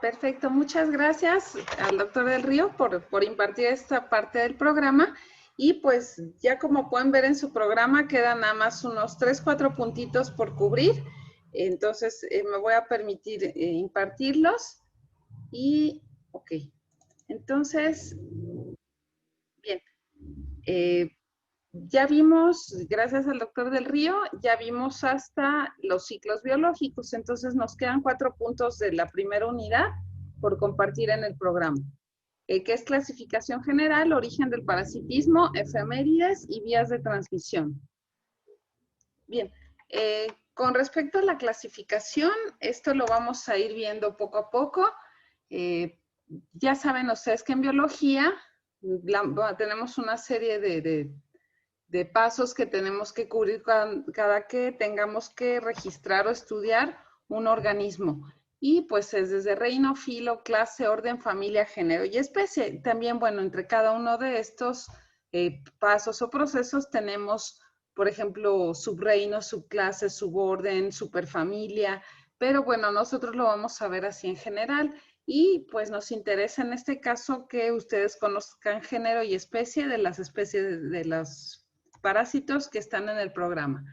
Perfecto, muchas gracias al doctor del Río por impartir esta parte del programa. Y pues ya como pueden ver en su programa quedan nada más unos 3, 4 puntitos por cubrir. Entonces me voy a permitir impartirlos. Y, ok, entonces, bien, ya vimos, gracias al doctor del Río, ya vimos hasta los ciclos biológicos. Entonces nos quedan 4 puntos de la primera unidad por compartir en el programa, que es clasificación general, origen del parasitismo, efemérides y vías de transmisión. Bien, con respecto a la clasificación, esto lo vamos a ir viendo poco a poco. Ya saben ustedes que en biología tenemos una serie de pasos que tenemos que cubrir cada que tengamos que registrar o estudiar un organismo. Y pues es desde reino, filo, clase, orden, familia, género y especie. También, bueno, entre cada uno de estos pasos o procesos tenemos, por ejemplo, subreino, subclase, suborden, superfamilia, pero bueno, nosotros lo vamos a ver así en general. Y pues nos interesa en este caso que ustedes conozcan género y especie de las especies de los parásitos que están en el programa.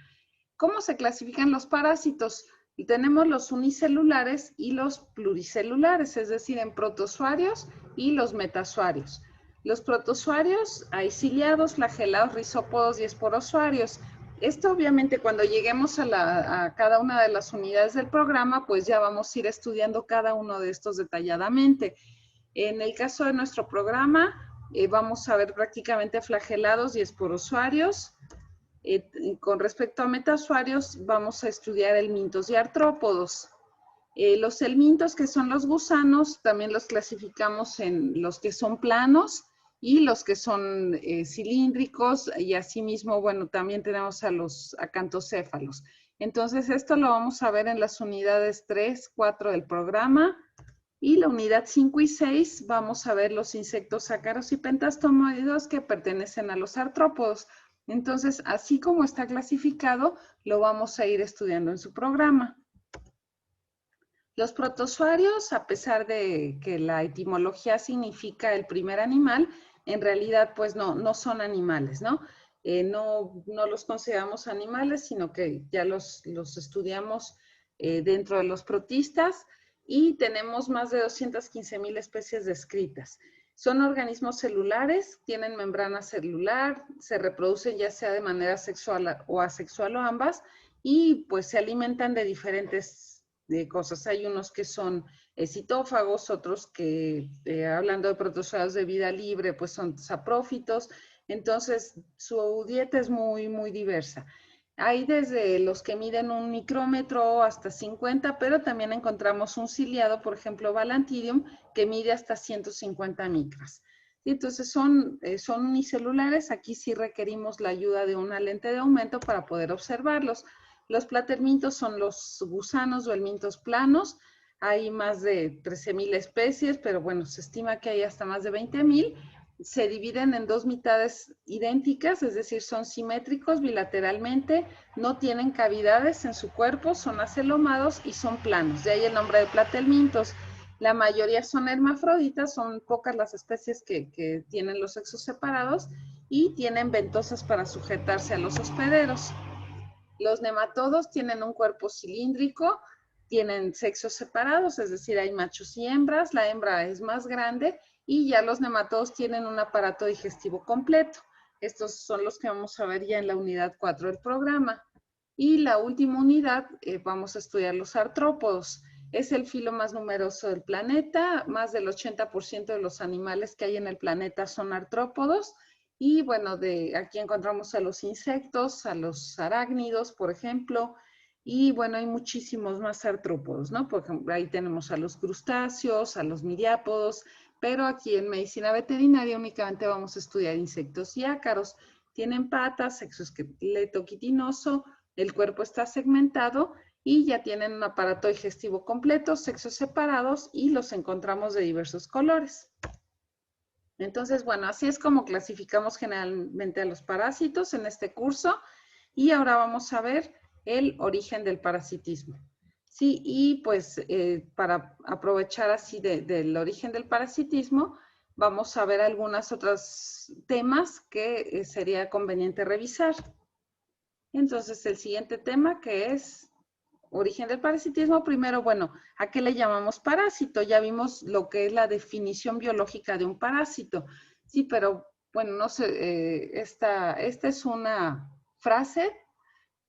¿Cómo se clasifican los parásitos? Y tenemos los unicelulares y los pluricelulares, es decir, en protozoarios y los metazoarios. Los protozoarios hay ciliados, flagelados, rizópodos y esporozoarios. Esto obviamente cuando lleguemos a cada una de las unidades del programa, pues ya vamos a ir estudiando cada uno de estos detalladamente. En el caso de nuestro programa, vamos a ver prácticamente flagelados y esporozoarios. Con respecto a metazoarios, vamos a estudiar helmintos y artrópodos. Los helmintos, que son los gusanos, también los clasificamos en los que son planos y los que son cilíndricos, y asimismo, bueno, también tenemos a los acantocéfalos. Entonces, esto lo vamos a ver en las unidades 3, 4 del programa. Y la unidad 5 y 6 vamos a ver los insectos ácaros y pentastomoides que pertenecen a los artrópodos. Entonces, así como está clasificado, lo vamos a ir estudiando en su programa. Los protozoarios, a pesar de que la etimología significa el primer animal, en realidad pues no son animales, ¿no? No los consideramos animales, sino que ya los estudiamos dentro de los protistas y tenemos más de 215,000 especies descritas. Son organismos celulares, tienen membrana celular, se reproducen ya sea de manera sexual o asexual o ambas, y pues se alimentan de diferentes cosas. Hay unos que son citófagos, otros que, hablando de protozoarios de vida libre, pues son saprófitos. Entonces, su dieta es muy, muy diversa. Hay desde los que miden 1 micrómetro hasta 50, pero también encontramos un ciliado, por ejemplo, Balantidium, que mide hasta 150 micras. Y entonces son unicelulares. Aquí sí requerimos la ayuda de una lente de aumento para poder observarlos. Los platermintos son los gusanos o helmintos planos. Hay más de 13,000 especies, pero bueno, se estima que hay hasta más de 20,000. Se dividen en dos mitades idénticas, es decir, son simétricos bilateralmente, no tienen cavidades en su cuerpo, son acelomados y son planos. De ahí el nombre de platelmintos. La mayoría son hermafroditas, son pocas las especies que tienen los sexos separados y tienen ventosas para sujetarse a los hospederos. Los nematodos tienen un cuerpo cilíndrico, tienen sexos separados, es decir, hay machos y hembras, la hembra es más grande y ya los nematodos tienen un aparato digestivo completo. Estos son los que vamos a ver ya en la unidad 4 del programa. Y la última unidad, vamos a estudiar los artrópodos. Es el filo más numeroso del planeta, más del 80% de los animales que hay en el planeta son artrópodos. Y bueno, aquí encontramos a los insectos, a los arácnidos, por ejemplo, y bueno, hay muchísimos más artrópodos, ¿no? Por ejemplo, ahí tenemos a los crustáceos, a los miriápodos, pero aquí en medicina veterinaria únicamente vamos a estudiar insectos y ácaros. Tienen patas, exoesqueleto quitinoso, el cuerpo está segmentado y ya tienen un aparato digestivo completo, sexos separados y los encontramos de diversos colores. Entonces, bueno, así es como clasificamos generalmente a los parásitos en este curso y ahora vamos a ver el origen del parasitismo. Sí, y pues para aprovechar así del origen del parasitismo, vamos a ver algunos otros temas que sería conveniente revisar. Entonces, el siguiente tema que es origen del parasitismo, primero, bueno, ¿a qué le llamamos parásito? Ya vimos lo que es la definición biológica de un parásito. Sí, pero bueno, no sé, esta es una frase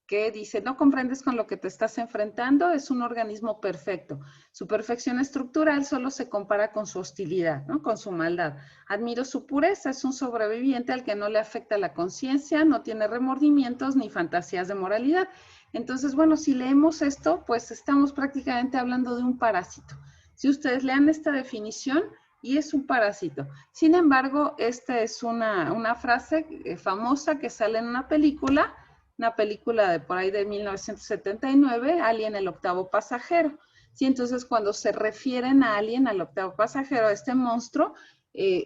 que dice, no comprendes con lo que te estás enfrentando, es un organismo perfecto. Su perfección estructural solo se compara con su hostilidad, ¿no? Con su maldad. Admiro su pureza, es un sobreviviente al que no le afecta la conciencia, no tiene remordimientos ni fantasías de moralidad. Entonces, bueno, si leemos esto, pues estamos prácticamente hablando de un parásito. Si ustedes lean esta definición, y es un parásito. Sin embargo, esta es una frase famosa que sale en una película de por ahí de 1979, Alien, el octavo pasajero. Sí, entonces cuando se refieren a Alien, al octavo pasajero, a este monstruo,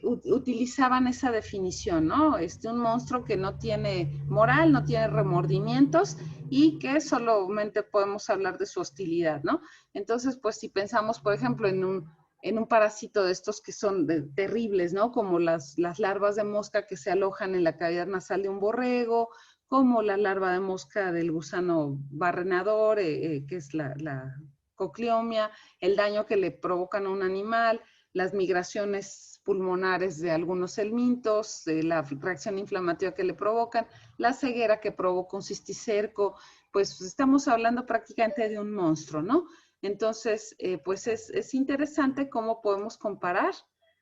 utilizaban esa definición, ¿no? Un monstruo que no tiene moral, no tiene remordimientos y que solamente podemos hablar de su hostilidad, ¿no? Entonces, pues si pensamos, por ejemplo, en un parásito de estos que son terribles, ¿no? Como las larvas de mosca que se alojan en la cavidad nasal de un borrego, como la larva de mosca del gusano barrenador, que es la cocliomia, el daño que le provocan a un animal, las migraciones pulmonares de algunos helmintos, la reacción inflamatoria que le provocan, la ceguera que provoca un cisticerco, pues estamos hablando prácticamente de un monstruo, ¿no? Entonces, pues es interesante cómo podemos comparar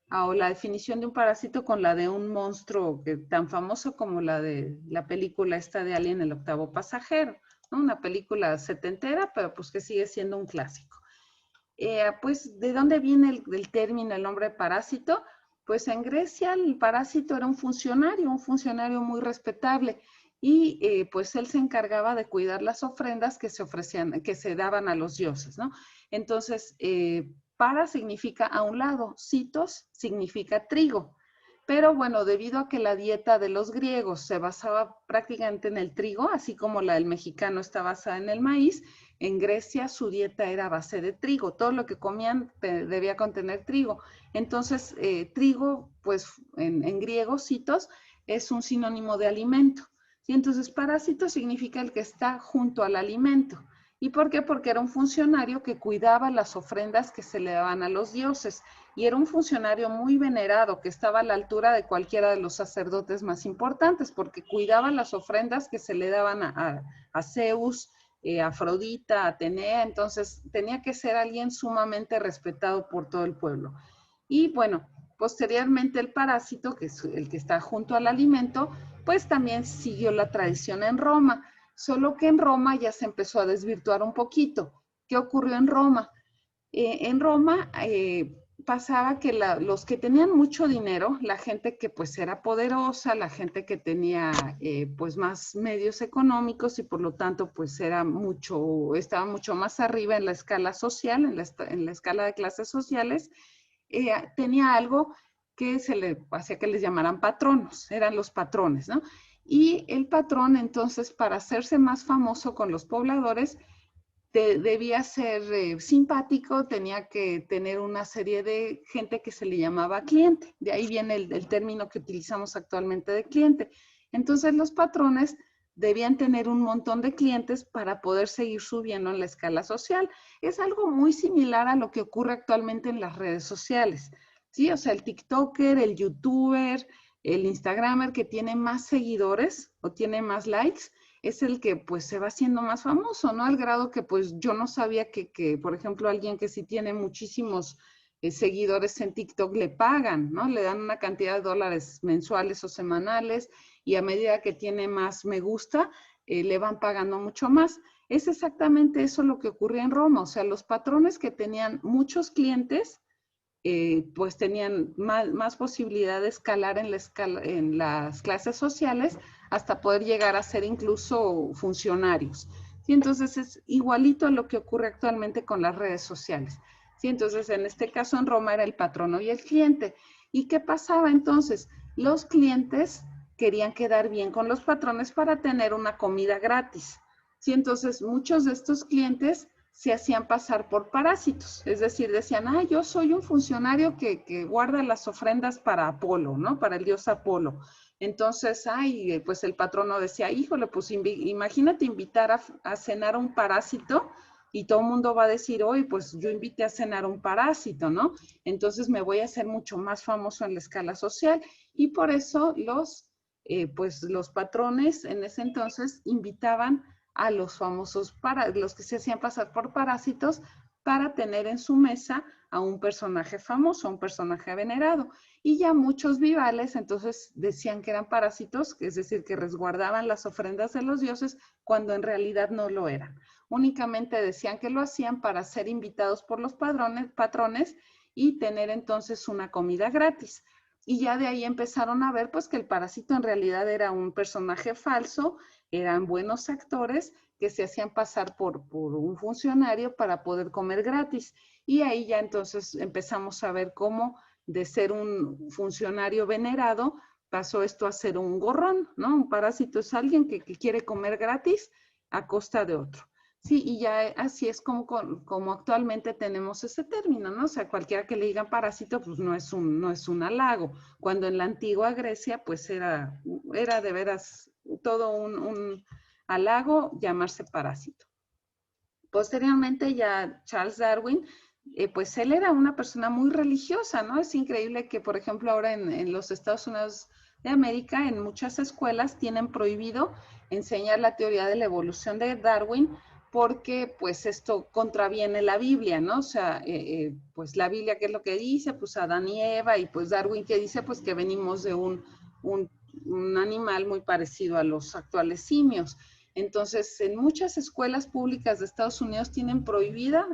la definición de un parásito con la de un monstruo tan famoso como la de la película esta de Alien, el octavo pasajero, ¿no? Una película setentera, pero pues que sigue siendo un clásico. Pues, ¿de dónde viene el término, el nombre parásito? Pues en Grecia el parásito era un funcionario muy respetable y pues él se encargaba de cuidar las ofrendas que se daban a los dioses, ¿no? Entonces, para significa a un lado, citos significa trigo. Pero bueno, debido a que la dieta de los griegos se basaba prácticamente en el trigo, así como la del mexicano está basada en el maíz, en Grecia su dieta era a base de trigo. Todo lo que comían debía contener trigo. Entonces, trigo, pues en griego, citos, es un sinónimo de alimento. ¿Sí? Entonces, parásito significa el que está junto al alimento. ¿Y por qué? Porque era un funcionario que cuidaba las ofrendas que se le daban a los dioses y era un funcionario muy venerado que estaba a la altura de cualquiera de los sacerdotes más importantes porque cuidaba las ofrendas que se le daban a Zeus, Afrodita, Atenea, entonces tenía que ser alguien sumamente respetado por todo el pueblo. Y bueno, posteriormente el parásito, que es el que está junto al alimento, pues también siguió la tradición en Roma. Solo que en Roma ya se empezó a desvirtuar un poquito. ¿Qué ocurrió en Roma? En Roma pasaba que los que tenían mucho dinero, la gente que pues era poderosa, la gente que tenía pues más medios económicos y por lo tanto pues estaba mucho más arriba en la escala social, en la escala de clases sociales, tenía algo que se le hacía que les llamaran patronos, eran los patrones, ¿no? Y el patrón entonces para hacerse más famoso con los pobladores, debía ser simpático, tenía que tener una serie de gente que se le llamaba cliente. De ahí viene el término que utilizamos actualmente de cliente. Entonces los patrones debían tener un montón de clientes para poder seguir subiendo en la escala social. Es algo muy similar a lo que ocurre actualmente en las redes sociales. ¿Sí? O sea, el TikToker, el YouTuber, el Instagramer que tiene más seguidores o tiene más likes, es el que pues se va haciendo más famoso, ¿no? Al grado que pues yo no sabía que por ejemplo, alguien que sí tiene muchísimos seguidores en TikTok le pagan, ¿no? Le dan una cantidad de dólares mensuales o semanales y a medida que tiene más me gusta, le van pagando mucho más. Es exactamente eso lo que ocurría en Roma, o sea, los patrones que tenían muchos clientes, pues tenían más posibilidad de escalar en las clases sociales hasta poder llegar a ser incluso funcionarios. ¿Sí? Entonces es igualito a lo que ocurre actualmente con las redes sociales. ¿Sí? Entonces en este caso en Roma era el patrono y el cliente. ¿Y qué pasaba entonces? Los clientes querían quedar bien con los patrones para tener una comida gratis. ¿Sí? Entonces muchos de estos clientes se hacían pasar por parásitos, es decir, decían, ah, yo soy un funcionario que guarda las ofrendas para Apolo, ¿no? Para el dios Apolo. Entonces, ay, pues el patrono decía, híjole, pues imagínate invitar a cenar a un parásito y todo el mundo va a decir, oye, pues yo invité a cenar a un parásito, ¿no? Entonces me voy a hacer mucho más famoso en la escala social y por eso pues los patrones en ese entonces invitaban a los famosos, los que se hacían pasar por parásitos, para tener en su mesa a un personaje famoso, a un personaje venerado. Y ya muchos vivales entonces decían que eran parásitos, es decir, que resguardaban las ofrendas de los dioses cuando en realidad no lo eran. Únicamente decían que lo hacían para ser invitados por los patrones y tener entonces una comida gratis. Y ya de ahí empezaron a ver pues que el parásito en realidad era un personaje falso, eran buenos actores que se hacían pasar por un funcionario para poder comer gratis. Y ahí ya entonces empezamos a ver cómo de ser un funcionario venerado pasó esto a ser un gorrón, ¿no? Un parásito es alguien que quiere comer gratis a costa de otro. Sí, y ya así es como actualmente tenemos ese término, ¿no? O sea, cualquiera que le digan parásito, pues no es un halago. Cuando en la antigua Grecia, pues era de veras todo un halago llamarse parásito. Posteriormente ya Charles Darwin, pues él era una persona muy religiosa, ¿no? Es increíble que, por ejemplo, ahora en los Estados Unidos de América, en muchas escuelas tienen prohibido enseñar la teoría de la evolución de Darwin porque pues esto contraviene la Biblia, ¿no? O sea, pues la Biblia, ¿qué es lo que dice? Pues Adán y Eva, y pues Darwin, ¿qué dice? Pues que venimos de un animal muy parecido a los actuales simios. Entonces, en muchas escuelas públicas de Estados Unidos tienen prohibida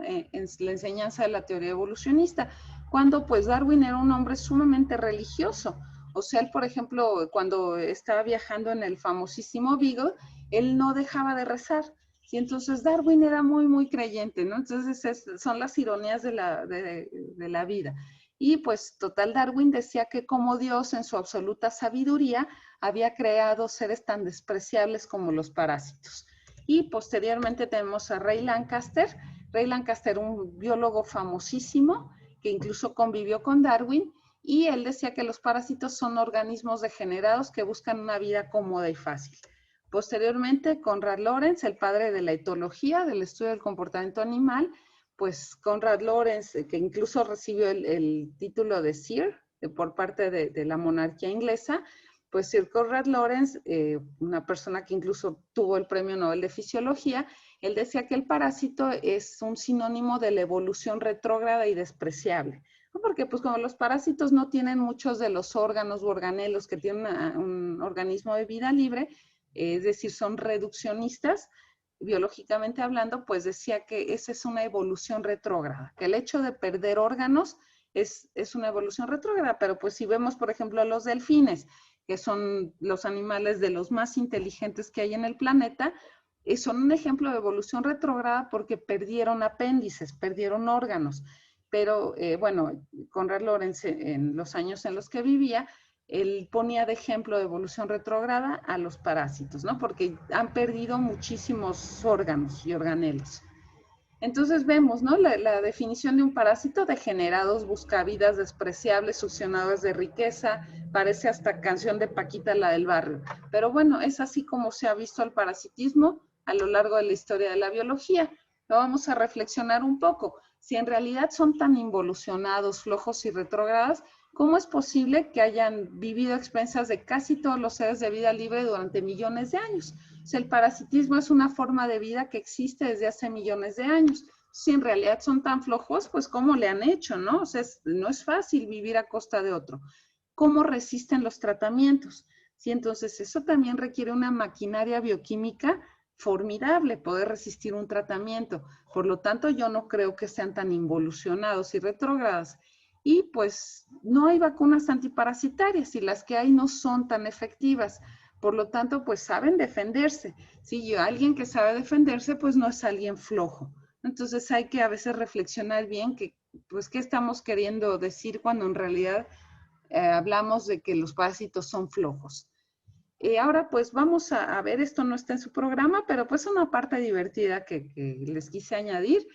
la enseñanza de la teoría evolucionista, cuando pues Darwin era un hombre sumamente religioso. O sea, él, por ejemplo, cuando estaba viajando en el famosísimo Beagle, él no dejaba de rezar. Y entonces Darwin era muy creyente, ¿no? Entonces son las ironías de la vida. Y pues total, Darwin decía que como Dios en su absoluta sabiduría había creado seres tan despreciables como los parásitos. Y posteriormente tenemos a Ray Lankester. Ray Lankester, un biólogo famosísimo que incluso convivió con Darwin, y él decía que los parásitos son organismos degenerados que buscan una vida cómoda y fácil. Posteriormente, Konrad Lorenz, el padre de la etología, del estudio del comportamiento animal, pues Konrad Lorenz, que incluso recibió el título de Sir por parte de la monarquía inglesa, pues Sir Konrad Lorenz, una persona que incluso tuvo el premio Nobel de Fisiología, él decía que el parásito es un sinónimo de la evolución retrógrada y despreciable, ¿no? Porque pues como los parásitos no tienen muchos de los órganos u organelos que tienen un organismo de vida libre, es decir, son reduccionistas, biológicamente hablando, pues decía que esa es una evolución retrógrada, que el hecho de perder órganos es una evolución retrógrada, pero pues si vemos, por ejemplo, a los delfines, que son los animales de los más inteligentes que hay en el planeta, son un ejemplo de evolución retrógrada porque perdieron apéndices, perdieron órganos. Pero bueno, Konrad Lorenz en los años en los que vivía, él ponía de ejemplo de evolución retrógrada a los parásitos, ¿no? Porque han perdido muchísimos órganos y organelos. Entonces vemos, ¿no? La definición de un parásito: degenerados, buscavidas, despreciables, succionadores de riqueza, parece hasta canción de Paquita, la del barrio. Pero bueno, es así como se ha visto el parasitismo a lo largo de la historia de la biología. Lo vamos a reflexionar un poco. Si en realidad son tan involucionados, flojos y retrógradas, ¿cómo es posible que hayan vivido a expensas de casi todos los seres de vida libre durante millones de años? O sea, el parasitismo es una forma de vida que existe desde hace millones de años. Si en realidad son tan flojos, pues ¿cómo le han hecho, no? O sea, no es fácil vivir a costa de otro. ¿Cómo resisten los tratamientos? Sí, entonces eso también requiere una maquinaria bioquímica formidable, poder resistir un tratamiento. Por lo tanto, yo no creo que sean tan involucionados y retrógradas. Y pues no hay vacunas antiparasitarias y las que hay no son tan efectivas. Por lo tanto, pues saben defenderse. Si alguien que sabe defenderse, pues no es alguien flojo. Entonces hay que a veces reflexionar bien que, pues, qué estamos queriendo decir cuando en realidad hablamos de que los parásitos son flojos. Ahora pues vamos a ver, esto no está en su programa, pero pues una parte divertida que les quise añadir,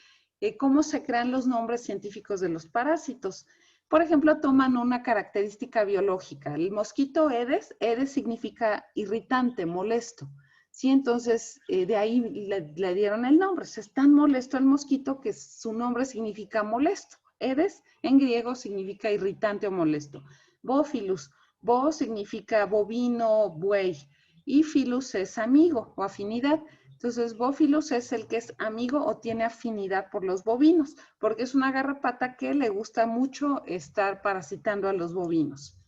cómo se crean los nombres científicos de los parásitos. Por ejemplo, toman una característica biológica. El mosquito Aedes, Aedes significa irritante, molesto. Sí, entonces de ahí le dieron el nombre. Es tan molesto el mosquito que su nombre significa molesto. Aedes en griego significa irritante o molesto. Bófilus, Bo significa bovino, buey, y filus es amigo o afinidad. Entonces, Bófilus es el que es amigo o tiene afinidad por los bovinos, porque es una garrapata que le gusta mucho estar parasitando a los bovinos.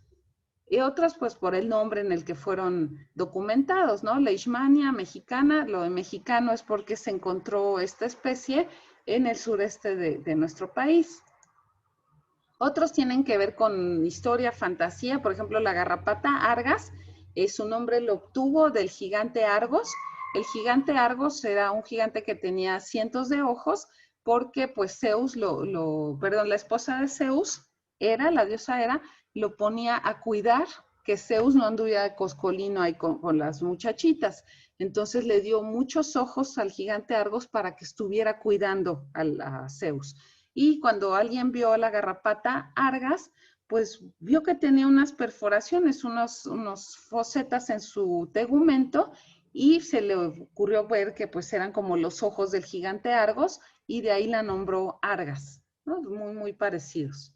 Y otras, pues, por el nombre en el que fueron documentados, ¿no? Leishmania mexicana, lo de mexicano es porque se encontró esta especie en el sureste de nuestro país. Otros tienen que ver con historia, fantasía. Por ejemplo, la garrapata Argas, su nombre lo obtuvo del gigante Argos. El gigante Argos era un gigante que tenía cientos de ojos porque pues Zeus, la esposa de Zeus, la diosa Hera, lo ponía a cuidar que Zeus no anduviera de coscolino ahí con las muchachitas. Entonces le dio muchos ojos al gigante Argos para que estuviera cuidando a Zeus. Y cuando alguien vio a la garrapata Argas, pues vio que tenía unas perforaciones, unos fosetas en su tegumento, y se le ocurrió ver que pues eran como los ojos del gigante Argos, y de ahí la nombró Argas, ¿no? Muy, muy parecidos.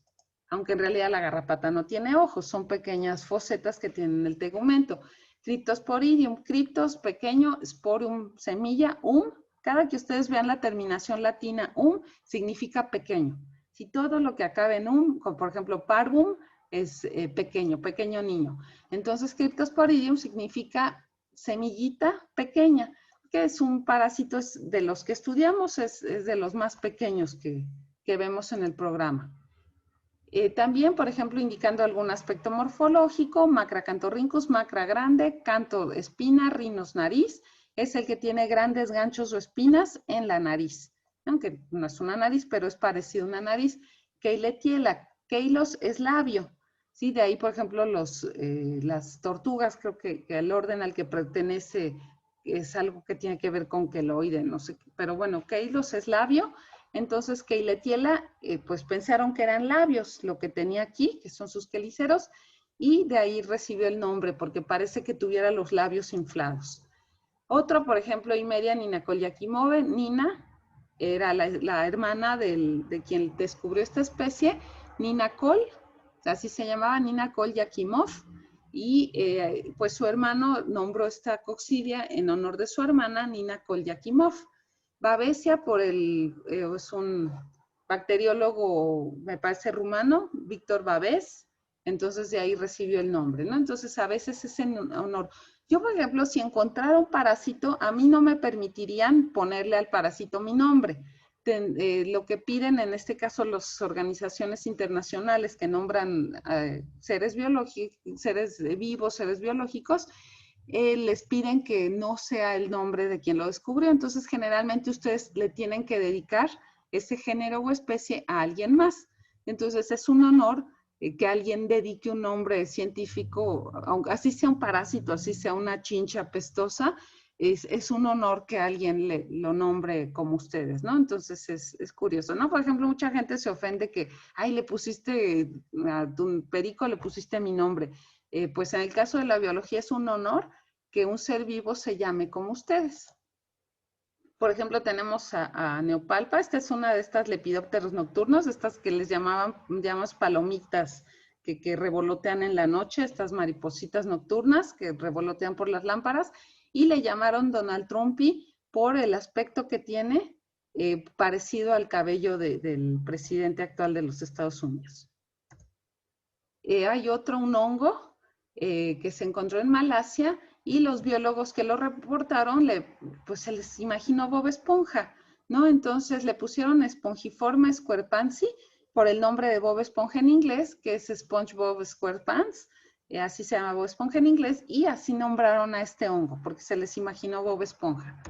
Aunque en realidad la garrapata no tiene ojos, son pequeñas fosetas que tienen el tegumento. Cryptosporidium, cryptos, pequeño, sporium, semilla, cada que ustedes vean la terminación latina significa pequeño. Si todo lo que acabe en como por ejemplo parvum, es pequeño, pequeño niño. Entonces Cryptosporidium significa semillita pequeña, que es un parásito de los que estudiamos, es de los más pequeños que vemos en el programa. También, por ejemplo, indicando algún aspecto morfológico: Macracanthorhynchus, macra grande, canto espina, rhinos nariz, es el que tiene grandes ganchos o espinas en la nariz, aunque no es una nariz, pero es parecido a una nariz. Keiletiela, keilos es labio, ¿sí? De ahí, por ejemplo, las tortugas, creo que el orden al que pertenece es algo que tiene que ver con queloide, no sé, pero bueno, keilos es labio. Entonces, Keiletiela, pues pensaron que eran labios, lo que tenía aquí, que son sus quelíceros, y de ahí recibió el nombre, porque parece que tuviera los labios inflados. Otro, por ejemplo, Imeria Ninacolyaquimove, Nina, era la hermana de quien descubrió esta especie, Ninacol, así se llamaba, Ninacol Yakimov, y pues su hermano nombró esta coccidia en honor de su hermana, Ninacol Yakimov. Babesia es un bacteriólogo, me parece rumano, Víctor Babés, entonces de ahí recibió el nombre, ¿no? Entonces a veces es en honor. Yo, por ejemplo, si encontrara un parásito, a mí no me permitirían ponerle al parásito mi nombre, lo que piden en este caso las organizaciones internacionales que nombran seres vivos, seres biológicos, les piden que no sea el nombre de quien lo descubrió. Entonces, generalmente ustedes le tienen que dedicar ese género o especie a alguien más. Entonces, es un honor que alguien dedique un nombre científico, aunque así sea un parásito, así sea una chincha pestosa, es un honor que alguien lo nombre como ustedes, ¿no? Entonces es curioso, ¿no? Por ejemplo, mucha gente se ofende que, ay, le pusiste a tu perico, le pusiste mi nombre. Pues en el caso de la biología es un honor que un ser vivo se llame como ustedes. Por ejemplo, tenemos a Neopalpa. Esta es una de estas lepidópteros nocturnos, estas que les llamamos palomitas, que revolotean en la noche, estas maripositas nocturnas que revolotean por las lámparas, y le llamaron Donald Trumpy por el aspecto que tiene, parecido al cabello del presidente actual de los Estados Unidos. Hay otro, un hongo, que se encontró en Malasia, y los biólogos que lo reportaron, pues se les imaginó Bob Esponja, ¿no? Entonces le pusieron Spongiforme squarepantsi por el nombre de Bob Esponja en inglés, que es SpongeBob SquarePants, así se llama Bob Esponja en inglés, y así nombraron a este hongo, porque se les imaginó Bob Esponja.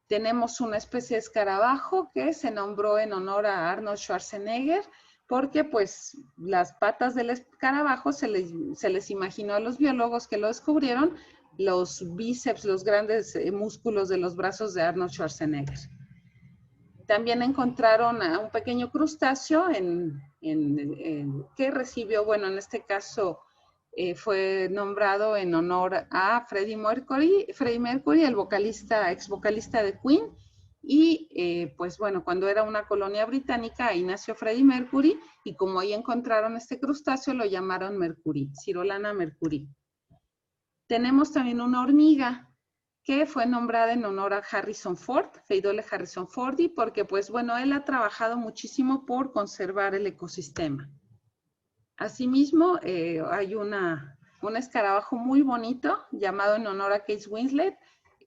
Tenemos una especie de escarabajo que se nombró en honor a Arnold Schwarzenegger, porque pues las patas del escarabajo se les imaginó a los biólogos que lo descubrieron los bíceps, los grandes músculos de los brazos de Arnold Schwarzenegger. También encontraron a un pequeño crustáceo que recibió, bueno, en este caso fue nombrado en honor a Freddie Mercury, el vocalista, ex vocalista de Queen, y pues bueno, cuando era una colonia británica, ahí nació Freddie Mercury, y como ahí encontraron este crustáceo, lo llamaron Mercury, Cirolana mercury. Tenemos también una hormiga que fue nombrada en honor a Harrison Ford, Feidole Harrison Fordi, porque pues bueno, él ha trabajado muchísimo por conservar el ecosistema. Asimismo, hay un escarabajo muy bonito llamado en honor a Kate Winslet,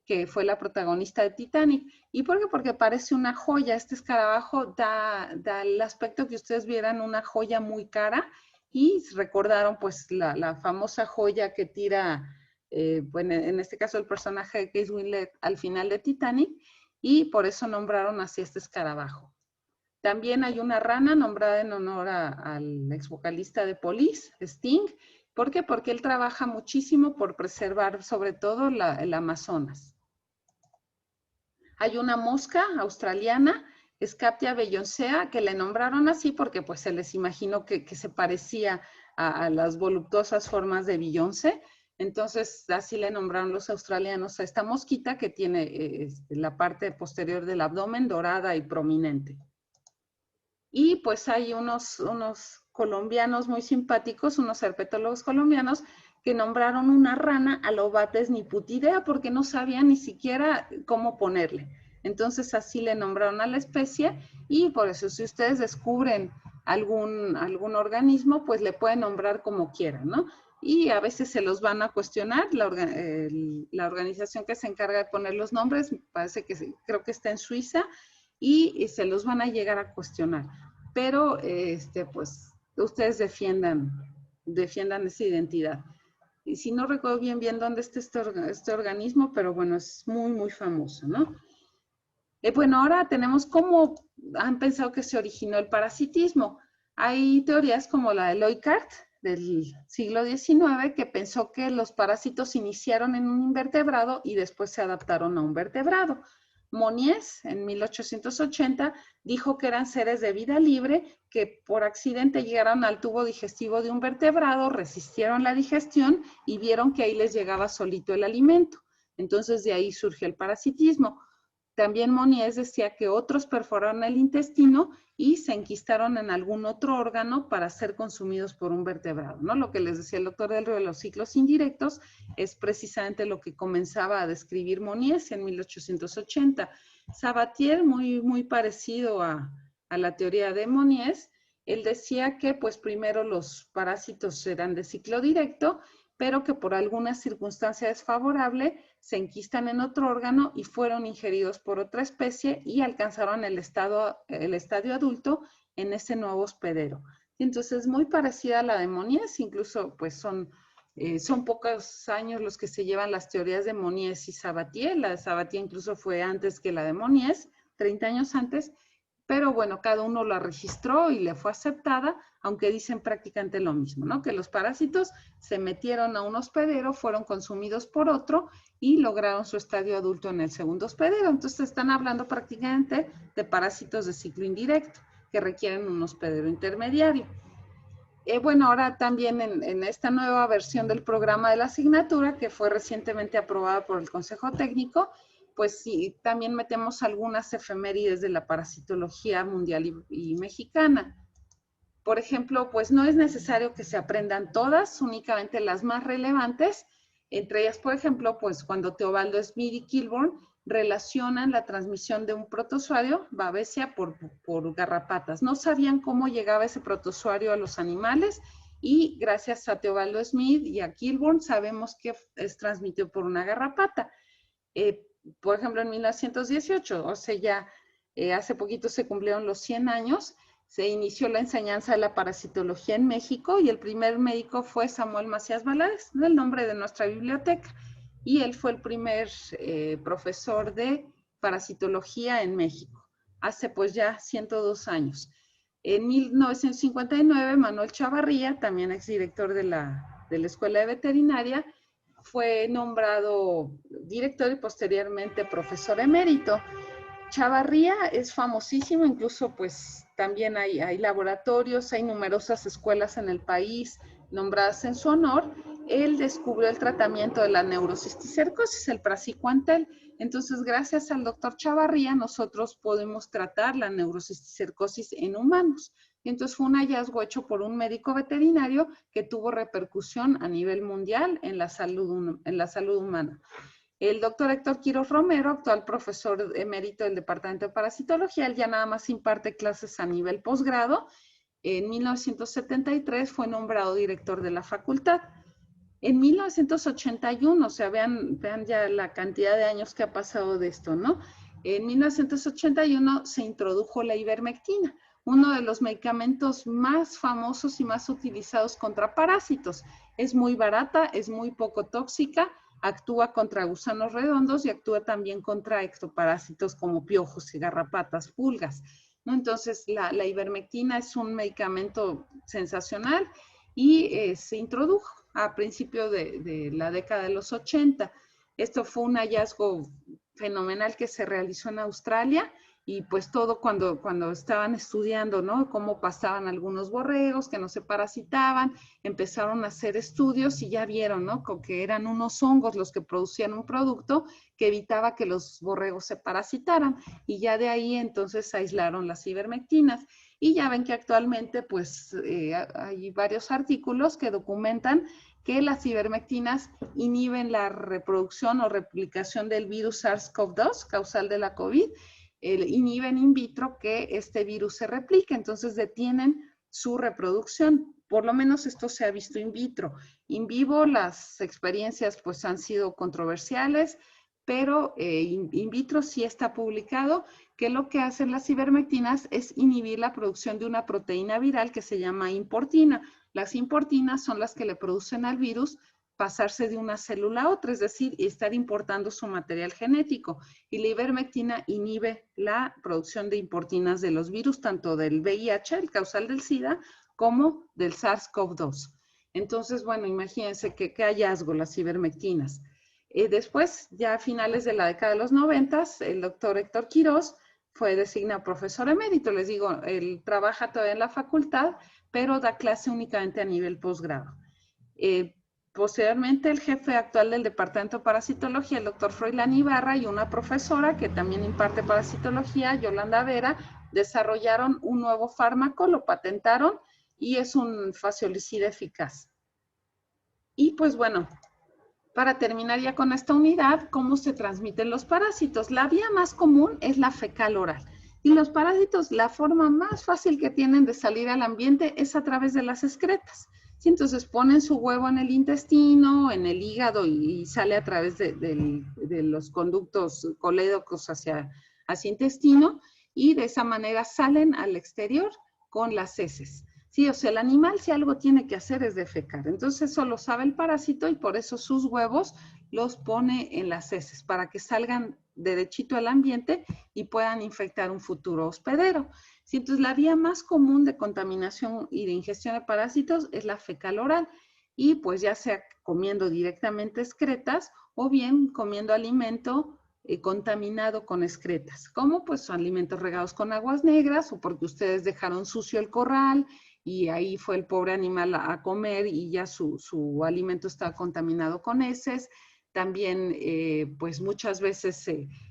que fue la protagonista de Titanic. ¿Y por qué? Porque parece una joya. Este escarabajo da el aspecto que ustedes vieran una joya muy cara, y recordaron pues la famosa joya que tira, bueno, en este caso el personaje de Kate Winslet al final de Titanic, y por eso nombraron así este escarabajo. También hay una rana nombrada en honor al ex vocalista de Police, Sting. ¿Por qué? Porque él trabaja muchísimo por preservar sobre todo el Amazonas. Hay una mosca australiana, Scaptia belloncea, que le nombraron así porque pues se les imaginó que se parecía a las voluptuosas formas de Beyoncé. Entonces así le nombraron los australianos a esta mosquita que tiene la parte posterior del abdomen dorada y prominente. Y pues hay unos colombianos muy simpáticos, unos herpetólogos colombianos, que nombraron una rana Alobates niputidea porque no sabían ni siquiera cómo ponerle. Entonces así le nombraron a la especie, y por eso si ustedes descubren algún organismo, pues le pueden nombrar como quieran, ¿no? Y a veces se los van a cuestionar, la organización que se encarga de poner los nombres, parece que creo que está en Suiza, y se los van a llegar a cuestionar. Pero, pues, ustedes defiendan esa identidad. Y si no recuerdo bien dónde está este organismo, pero bueno, es muy, muy famoso, ¿no? Bueno, ahora tenemos cómo han pensado que se originó el parasitismo. Hay teorías como la de Leuckart, del siglo XIX, que pensó que los parásitos iniciaron en un invertebrado y después se adaptaron a un vertebrado. Monnies, en 1880, dijo que eran seres de vida libre que por accidente llegaron al tubo digestivo de un vertebrado, resistieron la digestión y vieron que ahí les llegaba solito el alimento. Entonces de ahí surgió el parasitismo. También Monnies decía que otros perforaron el intestino y se enquistaron en algún otro órgano para ser consumidos por un vertebrado, ¿no? Lo que les decía el doctor del Río de los ciclos indirectos es precisamente lo que comenzaba a describir Monnies en 1880. Sabatier, muy, muy parecido a la teoría de Monnies, él decía que pues primero los parásitos eran de ciclo directo pero que por alguna circunstancia desfavorable se enquistan en otro órgano y fueron ingeridos por otra especie y alcanzaron el estadio adulto en ese nuevo hospedero. Entonces es muy parecida a la de Monnies, incluso pues son pocos años los que se llevan las teorías de Monnies y Sabatier. La de Sabatier incluso fue antes que la de Monnies, 30 años antes, pero bueno, cada uno la registró y le fue aceptada, aunque dicen prácticamente lo mismo, ¿no? Que los parásitos se metieron a un hospedero, fueron consumidos por otro y lograron su estadio adulto en el segundo hospedero. Entonces están hablando prácticamente de parásitos de ciclo indirecto que requieren un hospedero intermediario. Bueno, ahora también en esta nueva versión del programa de la asignatura, que fue recientemente aprobada por el Consejo Técnico, pues sí, también metemos algunas efemérides de la parasitología mundial y mexicana. Por ejemplo, pues no es necesario que se aprendan todas, únicamente las más relevantes. Entre ellas, por ejemplo, pues cuando Teobaldo Smith y Kilbourne relacionan la transmisión de un protozoario, Babesia, por garrapatas. No sabían cómo llegaba ese protozoario a los animales y gracias a Teobaldo Smith y a Kilbourne sabemos que es transmitido por una garrapata. Por ejemplo, en 1918, o sea, ya hace poquito se cumplieron los 100 años, se inició la enseñanza de la parasitología en México y el primer médico fue Samuel Macías Valadez, el nombre de nuestra biblioteca. Y él fue el primer profesor de parasitología en México, hace pues ya 102 años. En 1959, Manuel Chavarría, también exdirector de la Escuela de Veterinaria, fue nombrado director y posteriormente profesor emérito. Chavarría es famosísimo, incluso pues también hay laboratorios, hay numerosas escuelas en el país nombradas en su honor. Él descubrió el tratamiento de la neurocisticercosis, el praziquantel. Entonces, gracias al doctor Chavarría, nosotros podemos tratar la neurocisticercosis en humanos. Entonces, fue un hallazgo hecho por un médico veterinario que tuvo repercusión a nivel mundial en la salud humana. El doctor Héctor Quiroz Romero, actual profesor emérito del Departamento de Parasitología, él ya nada más imparte clases a nivel posgrado. En 1973 fue nombrado director de la facultad. En 1981, o sea, vean ya la cantidad de años que ha pasado de esto, ¿no? En 1981 se introdujo la ivermectina, uno de los medicamentos más famosos y más utilizados contra parásitos. Es muy barata, es muy poco tóxica, actúa contra gusanos redondos y actúa también contra ectoparásitos como piojos y garrapatas, pulgas, ¿no? Entonces, la ivermectina es un medicamento sensacional y se introdujo a principios de la década de los 80. Esto fue un hallazgo fenomenal que se realizó en Australia y pues todo cuando estaban estudiando, ¿no? Cómo pasaban algunos borregos que no se parasitaban, empezaron a hacer estudios y ya vieron, ¿no? Que eran unos hongos los que producían un producto que evitaba que los borregos se parasitaran y ya de ahí entonces aislaron las ivermectinas. Y ya ven que actualmente pues hay varios artículos que documentan que las ivermectinas inhiben la reproducción o replicación del virus SARS-CoV-2, causal de la COVID, inhiben in vitro que este virus se replique, entonces detienen su reproducción. Por lo menos esto se ha visto in vitro. In vivo las experiencias pues han sido controversiales, pero in vitro sí está publicado que lo que hacen las ivermectinas es inhibir la producción de una proteína viral que se llama importina. Las importinas son las que le producen al virus pasarse de una célula a otra, es decir, estar importando su material genético. Y la ivermectina inhibe la producción de importinas de los virus, tanto del VIH, el causal del SIDA, como del SARS-CoV-2. Entonces, bueno, imagínense qué hallazgo las ivermectinas. Después, ya a finales de la década de los 90, el doctor Héctor Quiroz fue designado profesor emérito. Les digo, él trabaja todavía en la facultad, pero da clase únicamente a nivel posgrado. Posteriormente, el jefe actual del Departamento de Parasitología, el doctor Froilán Ibarra, y una profesora que también imparte parasitología, Yolanda Vera, desarrollaron un nuevo fármaco, lo patentaron y es un faciocida eficaz. Y pues bueno, para terminar ya con esta unidad, ¿cómo se transmiten los parásitos? La vía más común es la fecal oral. Y los parásitos, la forma más fácil que tienen de salir al ambiente es a través de las excretas. Sí, entonces ponen su huevo en el intestino, en el hígado y sale a través de los conductos colédocos hacia intestino y de esa manera salen al exterior con las heces. Sí, o sea, el animal si algo tiene que hacer es defecar. Entonces eso lo sabe el parásito y por eso sus huevos los pone en las heces para que salgan derechito al ambiente y puedan infectar un futuro hospedero. Sí, entonces la vía más común de contaminación y de ingestión de parásitos es la fecal oral y pues ya sea comiendo directamente excretas o bien comiendo alimento contaminado con excretas, como pues alimentos regados con aguas negras o porque ustedes dejaron sucio el corral y ahí fue el pobre animal a comer y ya su alimento está contaminado con heces. También pues muchas veces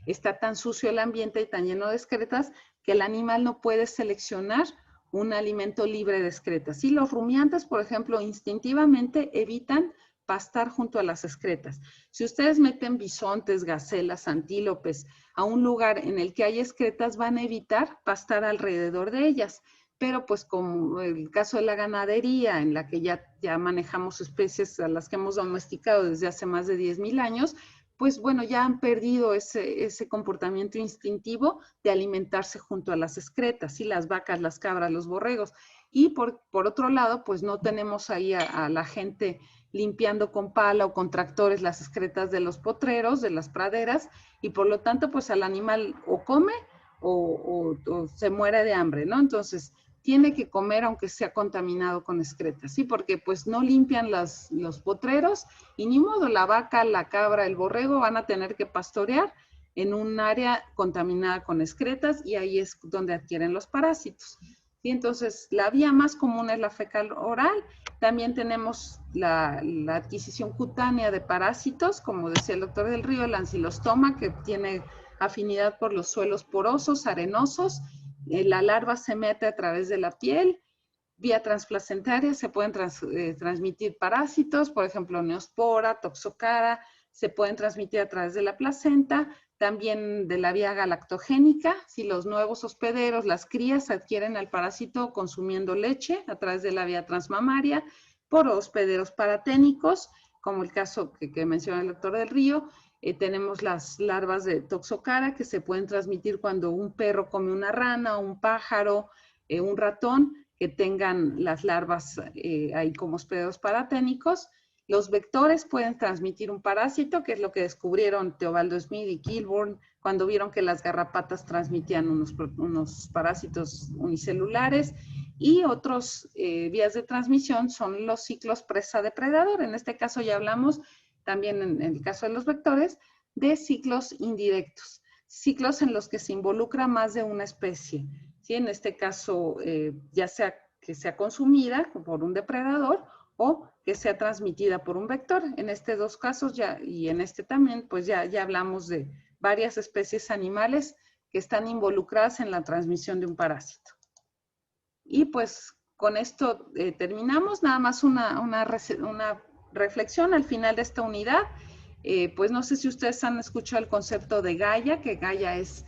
está tan sucio el ambiente y tan lleno de excretas que el animal no puede seleccionar un alimento libre de excretas. Y los rumiantes, por ejemplo, instintivamente evitan pastar junto a las excretas. Si ustedes meten bisontes, gacelas, antílopes a un lugar en el que hay excretas, van a evitar pastar alrededor de ellas. Pero pues como el caso de la ganadería, en la que ya manejamos especies a las que hemos domesticado desde hace más de 10,000 años, pues bueno, ya han perdido ese comportamiento instintivo de alimentarse junto a las excretas, ¿sí? Las vacas, las cabras, los borregos. Y por otro lado, pues no tenemos ahí a la gente limpiando con pala o con tractores las excretas de los potreros, de las praderas, y por lo tanto, pues al animal o come o se muere de hambre, ¿no? Entonces, tiene que comer aunque sea contaminado con excretas, ¿sí? Porque pues no limpian los potreros y ni modo, la vaca, la cabra, el borrego van a tener que pastorear en un área contaminada con excretas y ahí es donde adquieren los parásitos. ¿Sí? Entonces, la vía más común es la fecal oral. También tenemos la adquisición cutánea de parásitos, como decía el doctor del Río, el ancilostoma, que tiene afinidad por los suelos porosos, arenosos. La larva se mete a través de la piel. Vía transplacentaria se pueden transmitir parásitos, por ejemplo, neospora, toxocara, se pueden transmitir a través de la placenta, también de la vía galactogénica, si los nuevos hospederos, las crías, adquieren el parásito consumiendo leche a través de la vía transmamaria, por hospederos paraténicos, como el caso que menciona el doctor del Río. Tenemos las larvas de toxocara que se pueden transmitir cuando un perro come una rana, un pájaro, un ratón, que tengan las larvas ahí como hospederos paraténicos. Los vectores pueden transmitir un parásito, que es lo que descubrieron Teobaldo Smith y Kilburn cuando vieron que las garrapatas transmitían unos parásitos unicelulares. Y otros vías de transmisión son los ciclos presa-depredador. En este caso ya hablamos también en el caso de los vectores de ciclos indirectos, ciclos en los que se involucra más de una especie. ¿Sí? En este caso, ya sea que sea consumida por un depredador o que sea transmitida por un vector. En estos dos casos ya, y en este también, pues ya hablamos de varias especies animales que están involucradas en la transmisión de un parásito. Y pues con esto terminamos. Nada más una reflexión al final de esta unidad. Pues no sé si ustedes han escuchado el concepto de Gaia, que Gaia es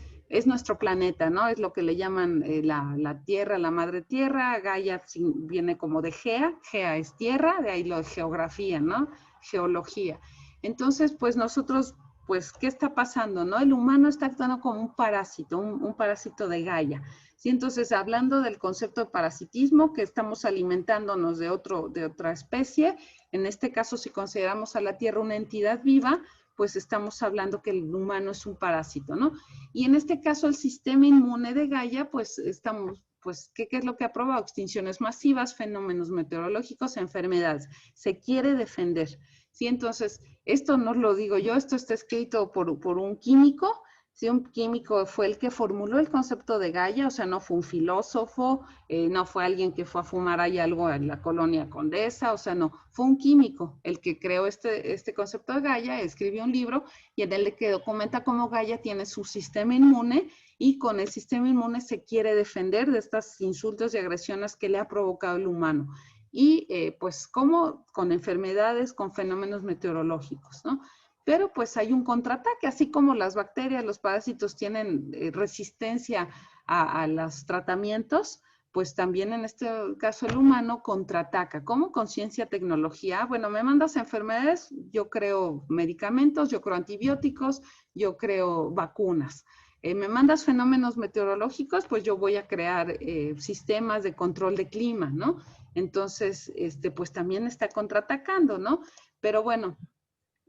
nuestro planeta, ¿no? Es lo que le llaman la Tierra, la Madre Tierra. Gaia viene como de Gea, Gea es tierra, de ahí lo de geografía, ¿no? Geología. Entonces, pues nosotros, pues, ¿qué está pasando, no? El humano está actuando como un parásito, un parásito de Gaia. ¿Sí? Entonces, hablando del concepto de parasitismo, que estamos alimentándonos de otra especie, en este caso, si consideramos a la Tierra una entidad viva, pues estamos hablando que el humano es un parásito, ¿no? Y en este caso, el sistema inmune de Gaia, pues estamos, pues, ¿qué es lo que ha probado? Extinciones masivas, fenómenos meteorológicos, enfermedades. Se quiere defender, ¿sí? Entonces, esto no lo digo yo, esto está escrito por un químico. Sí, un químico fue el que formuló el concepto de Gaia, o sea, no fue un filósofo, no fue alguien que fue a fumar ahí algo en la colonia Condesa, o sea, no, fue un químico el que creó este concepto de Gaia, escribió un libro y en el que documenta cómo Gaia tiene su sistema inmune y con el sistema inmune se quiere defender de estos insultos y agresiones que le ha provocado el humano. Y pues como con enfermedades, con fenómenos meteorológicos, ¿no? Pero pues hay un contraataque, así como las bacterias, los parásitos tienen resistencia a los tratamientos, pues también en este caso el humano contraataca. ¿Cómo? Con ciencia, tecnología. Bueno, me mandas enfermedades, yo creo medicamentos, yo creo antibióticos, yo creo vacunas. Me mandas fenómenos meteorológicos, pues yo voy a crear sistemas de control de clima, ¿no? Entonces, pues también está contraatacando, ¿no? Pero bueno,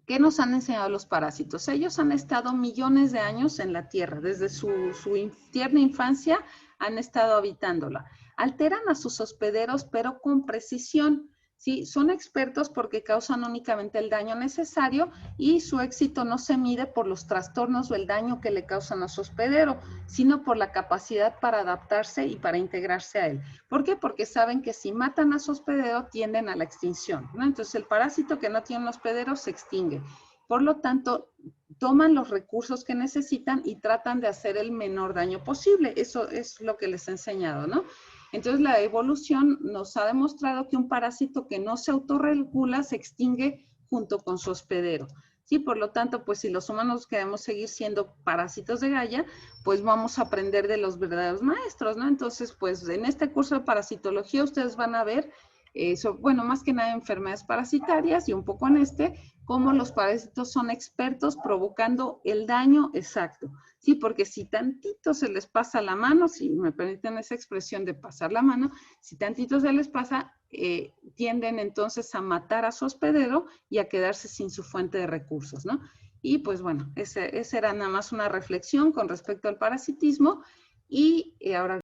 ¿qué nos han enseñado los parásitos? Ellos han estado millones de años en la Tierra, desde su tierna infancia han estado habitándola. Alteran a sus hospederos, pero con precisión. ¿Sí? Son expertos porque causan únicamente el daño necesario y su éxito no se mide por los trastornos o el daño que le causan a su hospedero, sino por la capacidad para adaptarse y para integrarse a él. ¿Por qué? Porque saben que si matan a su hospedero tienden a la extinción, ¿no? Entonces el parásito que no tiene un hospedero se extingue. Por lo tanto, toman los recursos que necesitan y tratan de hacer el menor daño posible. Eso es lo que les he enseñado, ¿no? Entonces la evolución nos ha demostrado que un parásito que no se autorregula se extingue junto con su hospedero. Sí, por lo tanto, pues si los humanos queremos seguir siendo parásitos de Gaia, pues vamos a aprender de los verdaderos maestros, ¿no? Entonces, pues en este curso de parasitología ustedes van a ver, bueno, más que nada enfermedades parasitarias y un poco en cómo los parásitos son expertos provocando el daño exacto. Sí, porque si tantito se les pasa la mano, si me permiten esa expresión de pasar la mano, si tantito se les pasa, tienden entonces a matar a su hospedero y a quedarse sin su fuente de recursos, ¿no? Y pues bueno, esa era nada más una reflexión con respecto al parasitismo y ahora